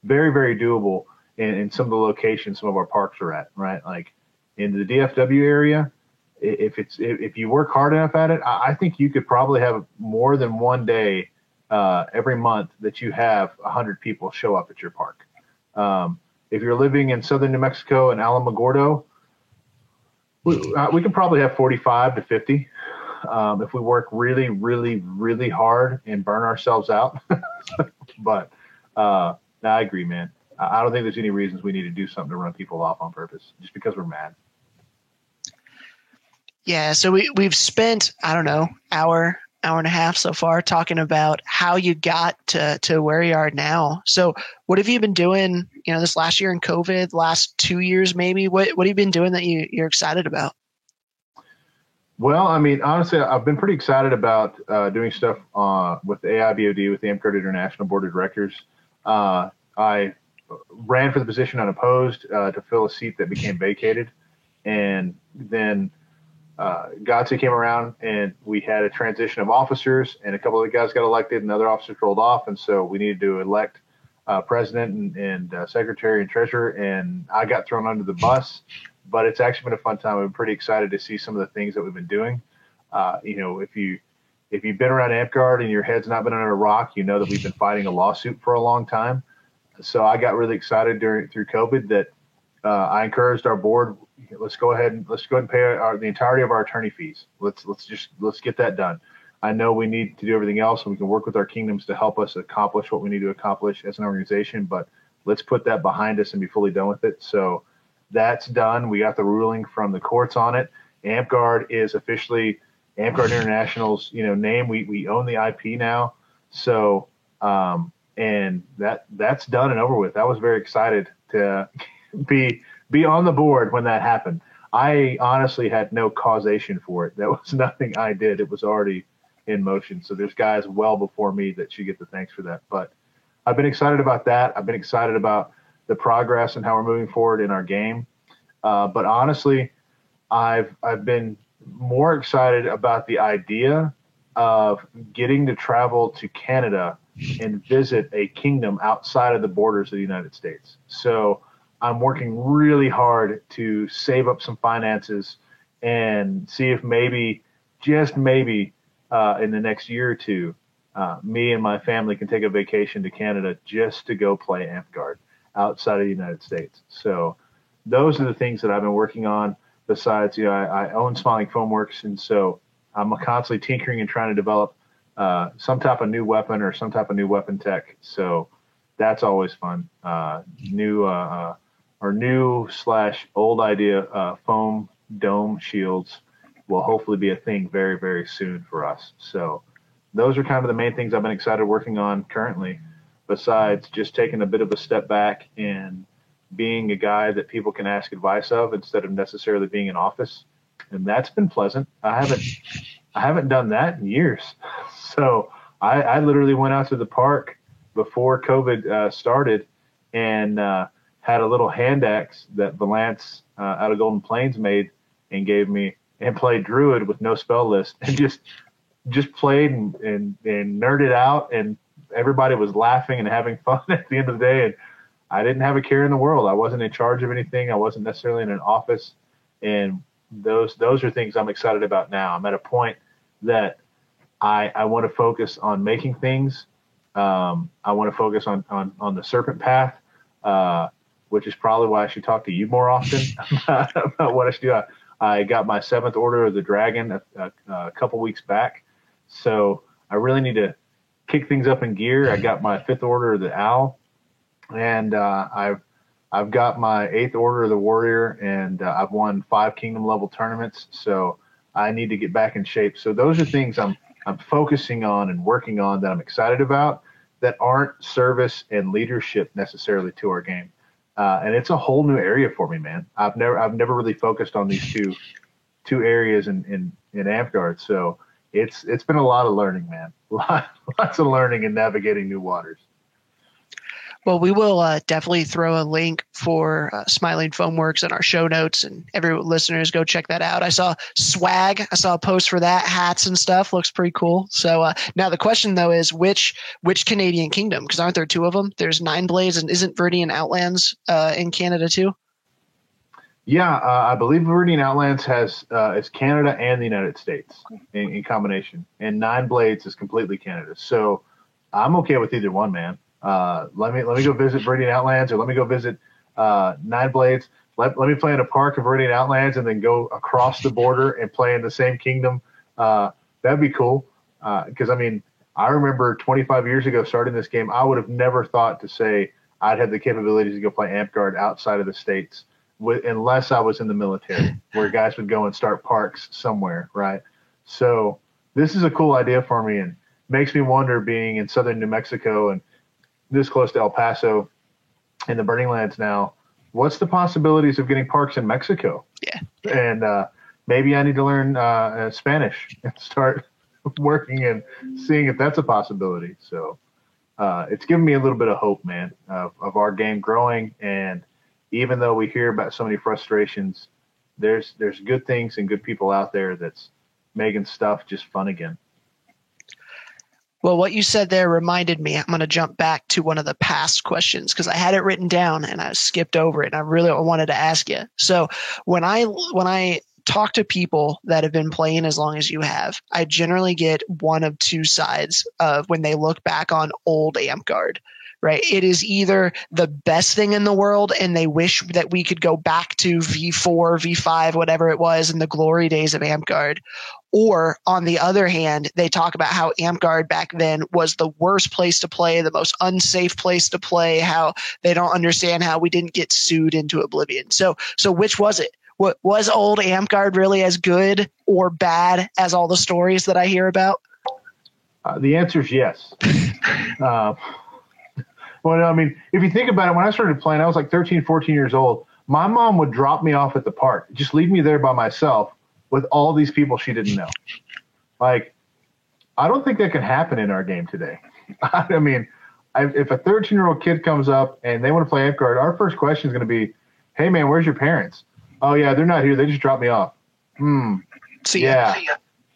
very, very doable in some of the locations some of our parks are at, right? Like in the DFW area, if you work hard enough at it, I think you could probably have more than one day every month that you have 100 people show up at your park. If you're living in southern New Mexico and Alamogordo, we can probably have 45 to 50 if we work really, really, really hard and burn ourselves out. But no, I agree, man. I don't think there's any reasons we need to do something to run people off on purpose just because we're mad. Yeah, so we've spent, I don't know, hour and a half so far talking about how you got to where you are now. So what have you been doing, you know, this last year in COVID, last 2 years maybe? What have you been doing that you're excited about? Well, I mean, honestly, I've been pretty excited about doing stuff with the AIBOD, with the AmpGuard International Board of Directors. I ran for the position unopposed to fill a seat that became vacated. And then GOTSA came around and we had a transition of officers, and a couple of the guys got elected and other officers rolled off. And so we needed to elect president and secretary and treasurer, and I got thrown under the bus. But it's actually been a fun time. I'm pretty excited to see some of the things that we've been doing. You know, if you've been around AmpGuard and your head's not been under a rock, you know that we've been fighting a lawsuit for a long time. So I got really excited through COVID that I encouraged our board. Let's go ahead and pay the entirety of our attorney fees. Let's get that done. I know we need to do everything else, and we can work with our kingdoms to help us accomplish what we need to accomplish as an organization. But let's put that behind us and be fully done with it. So that's done. We got the ruling from the courts on it. AmpGuard is officially AmpGuard International's, you know, name. We own the IP now. So and that's done and over with. I was very excited to be on the board when that happened. I honestly had no causation for it. That was nothing I did. It was already in motion. So there's guys well before me that should get the thanks for that. But I've been excited about that. I've been excited about the progress and how we're moving forward in our game. But honestly, I've been more excited about the idea of getting to travel to Canada and visit a kingdom outside of the borders of the United States. So I'm working really hard to save up some finances and see if maybe, just maybe, in the next year or two, me and my family can take a vacation to Canada just to go play Amtgard outside of the United States. So those are the things that I've been working on. Besides, I own Smiling Foamworks, and so I'm constantly tinkering and trying to develop some type of new weapon or some type of new weapon tech. So that's always fun. New/old idea foam dome shields will hopefully be a thing very, very soon for us. So those are kind of the main things I've been excited working on currently, besides just taking a bit of a step back and being a guy that people can ask advice of instead of necessarily being in office. And that's been pleasant. I haven't done that in years. So I literally went out to the park before COVID started and had a little hand axe that Valance out of Golden Plains made and gave me, and played Druid with no spell list, and just played and nerded out, and everybody was laughing and having fun at the end of the day. And I didn't have a care in the world. I wasn't in charge of anything. I wasn't necessarily in an office. And those are things I'm excited about now. I'm at a point that I want to focus on making things. I want to focus on the serpent path, which is probably why I should talk to you more often about what I should do. I got my 7th Order of the Dragon a couple weeks back. So I really need to kick things up in gear. I got my 5th Order of the Owl, and I've got my 8th Order of the Warrior, and I've won 5 Kingdom level tournaments. So I need to get back in shape. So those are things I'm focusing on and working on that I'm excited about, that aren't service and leadership necessarily to our game. And it's a whole new area for me, man. I've never really focused on these two areas in Amtgard. So it's been a lot of learning, man. Lots of learning and navigating new waters. Well, we will definitely throw a link for Smiling Foamworks in our show notes, and every listeners go check that out. I saw swag. I saw a post for that, hats and stuff. Looks pretty cool. So now the question though is which Canadian kingdom? Because aren't there 2 of them? There's Nine Blades, and isn't Viridian Outlands in Canada too? Yeah, I believe Viridian Outlands has is Canada and the United States in combination, and Nine Blades is completely Canada. So I'm okay with either one, man. Let me go visit Viridian Outlands, or let me go visit Nine Blades. Let me play in a park of Viridian Outlands and then go across the border and play in the same kingdom. That'd be cool. Because I remember 25 years ago starting this game, I would have never thought to say I'd have the capabilities to go play Amtgard outside of the States, unless I was in the military, where guys would go and start parks somewhere, right? So this is a cool idea for me, and makes me wonder, being in southern New Mexico and this close to El Paso in the Burning Lands now, what's the possibilities of getting parks in Mexico? Yeah. And maybe I need to learn Spanish and start working and seeing if that's a possibility. So it's given me a little bit of hope, man, of our game growing. And even though we hear about so many frustrations, there's good things and good people out there that's making stuff just fun again. Well, what you said there reminded me. I'm going to jump back to one of the past questions because I had it written down and I skipped over it, and I really wanted to ask you. So when I talk to people that have been playing as long as you have, I generally get one of 2 sides of when they look back on old Amtgard. Right. It is either the best thing in the world and they wish that we could go back to V4, V5, whatever it was in the glory days of Amtgard. Or on the other hand, they talk about how Amtgard back then was the worst place to play, the most unsafe place to play, how they don't understand how we didn't get sued into oblivion. So which was it? What was old Amtgard really as good or bad as all the stories that I hear about? The answer is yes. Well, if you think about it, when I started playing, I was like 13, 14 years old. My mom would drop me off at the park, just leave me there by myself with all these people she didn't know. Like, I don't think that can happen in our game today. If a 13-year-old kid comes up and they want to play Amtgard, our first question is going to be, hey, man, where's your parents? Oh, yeah, they're not here. They just dropped me off. See ya.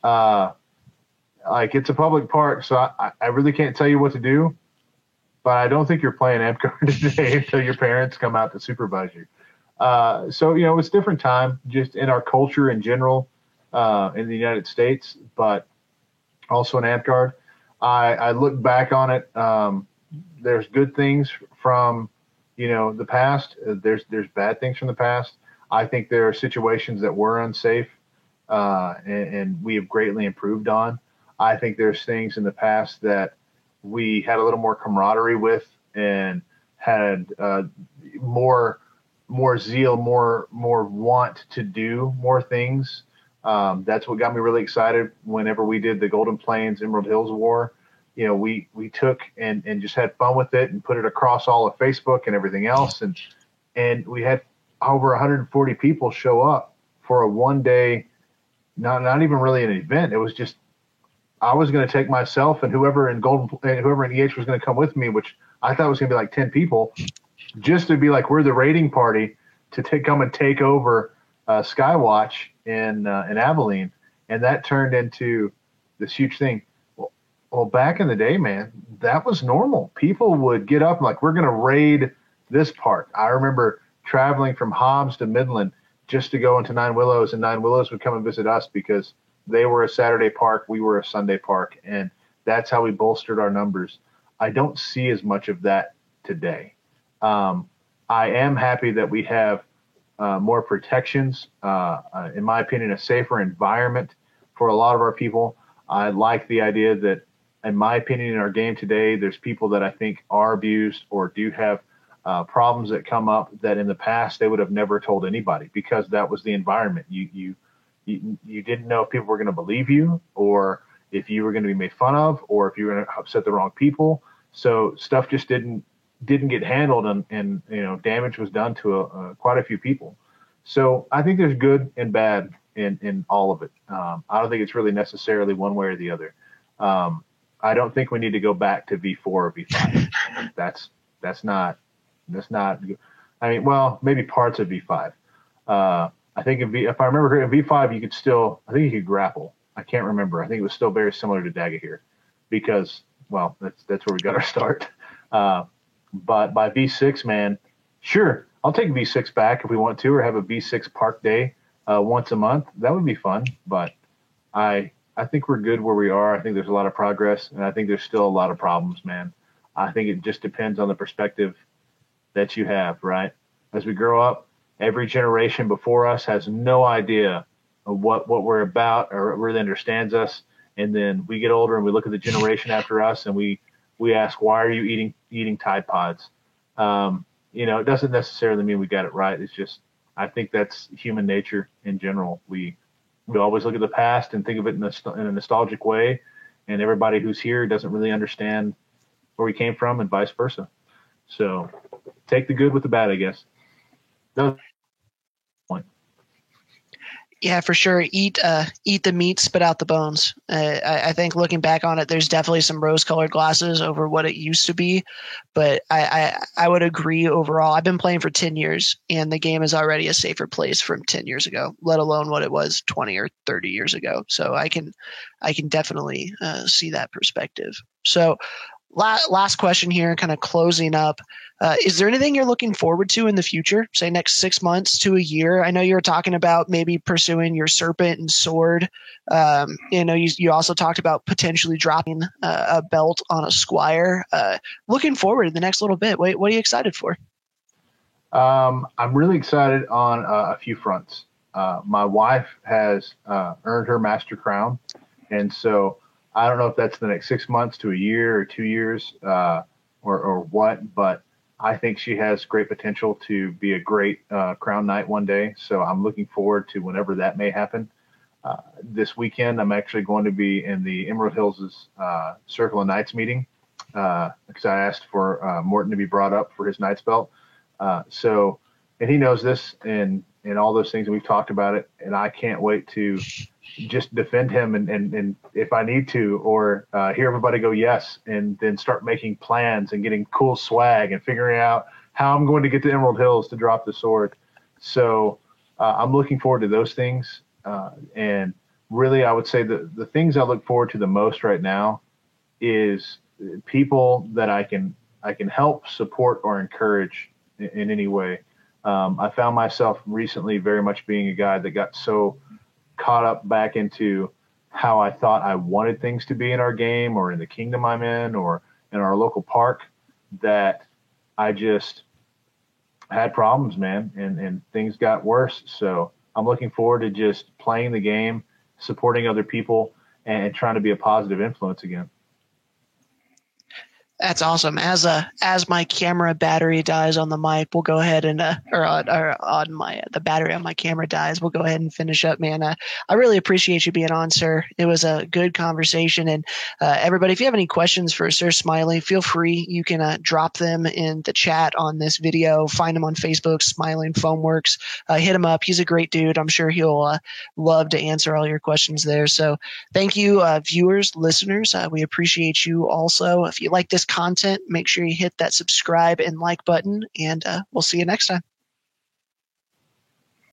Like, it's a public park, so I really can't tell you what to do. But I don't think you're playing Amtgard today until your parents come out to supervise you. So, it's a different time just in our culture in general in the United States, but also in Amtgard. I look back on it. There's good things from, the past. There's bad things from the past. I think there are situations that were unsafe, and we have greatly improved on. I think there's things in the past that we had a little more camaraderie with and had more zeal, more want to do more things. That's what got me really excited whenever we did the Golden Plains Emerald Hills War. We took and just had fun with it and put it across all of Facebook and everything else, and we had over 140 people show up for a 1 day, not even really an event. It was just I was going to take myself and whoever in EH was going to come with me, which I thought was going to be like 10 people, just to be like, we're the raiding party to come and take over Skywatch in Abilene. And that turned into this huge thing. Well, back in the day, man, that was normal. People would get up and like, we're going to raid this part. I remember traveling from Hobbs to Midland just to go into Nine Willows, and Nine Willows would come and visit us because they were a Saturday park, we were a Sunday park, and that's how we bolstered our numbers. I don't see as much of that today. I am happy that we have more protections, in my opinion, a safer environment for a lot of our people. I like the idea that, in my opinion, in our game today, there's people that I think are abused or do have problems that come up that in the past they would have never told anybody because that was the environment. You didn't know if people were going to believe you or if you were going to be made fun of or if you were going to upset the wrong people. So stuff just didn't get handled and damage was done to quite a few people. So I think there's good and bad in all of it. I don't think it's really necessarily one way or the other. I don't think we need to go back to V4 or V5. That's not. I mean, well, maybe parts of V5. I think if I remember correctly, in V5 I think you could grapple. I can't remember. I think it was still very similar to Dagahir because, well, that's where we got our start. But by V6, man, sure, I'll take V6 back if we want to, or have a V6 park day once a month. That would be fun. But I think we're good where we are. I think there's a lot of progress, and I think there's still a lot of problems, man. I think it just depends on the perspective that you have, right? As we grow up, every generation before us has no idea of what we're about or really understands us. And then we get older and we look at the generation after us and we ask, why are you eating Tide Pods? It doesn't necessarily mean we got it right. It's just, I think that's human nature in general. We always look at the past and think of it in a nostalgic way. And everybody who's here doesn't really understand where we came from and vice versa. So take the good with the bad, I guess. That was the point. Yeah, for sure. Eat the meat, spit out the bones. I think looking back on it, there's definitely some rose-colored glasses over what it used to be, but I would agree overall. I've been playing for 10 years, and the game is already a safer place from 10 years ago, let alone what it was 20 or 30 years ago. So I can definitely see that perspective. So last question here, kind of closing up. Is there anything you're looking forward to in the future, say next 6 months to a year? I know you were talking about maybe pursuing your serpent and sword. You also talked about potentially dropping a belt on a squire. Looking forward to the next little bit. What are you excited for? I'm really excited on a few fronts. My wife has earned her master crown, and so I don't know if that's the next 6 months to a year or 2 years or what, but I think she has great potential to be a great crown knight one day. So I'm looking forward to whenever that may happen. This weekend, I'm actually going to be in the Emerald Hills' Circle of Knights meeting because I asked for Morton to be brought up for his knight's belt. And he knows this and all those things, and we've talked about it, and I can't wait to just defend him and if I need to, or hear everybody go yes, and then start making plans and getting cool swag and figuring out how I'm going to get to Emerald Hills to drop the sword. So I'm looking forward to those things. And really, I would say the things I look forward to the most right now is people that I can help, support, or encourage in any way. I found myself recently very much being a guy that got so caught up back into how I thought I wanted things to be in our game or in the kingdom I'm in or in our local park that I just had problems, man, and things got worse. So I'm looking forward to just playing the game, supporting other people, and trying to be a positive influence again. That's awesome. As my camera battery dies on the mic, we'll go ahead and or on my the battery on my camera dies, we'll go ahead and finish up, man. I really appreciate you being on, sir. It was a good conversation, and everybody, if you have any questions for Sir Smiley, feel free. You can drop them in the chat on this video. Find him on Facebook, Smiling Foamworks. Hit him up. He's a great dude. I'm sure he'll love to answer all your questions there. So thank you, viewers, listeners. We appreciate you also. If you like this content, make sure you hit that subscribe and like button, and we'll see you next time.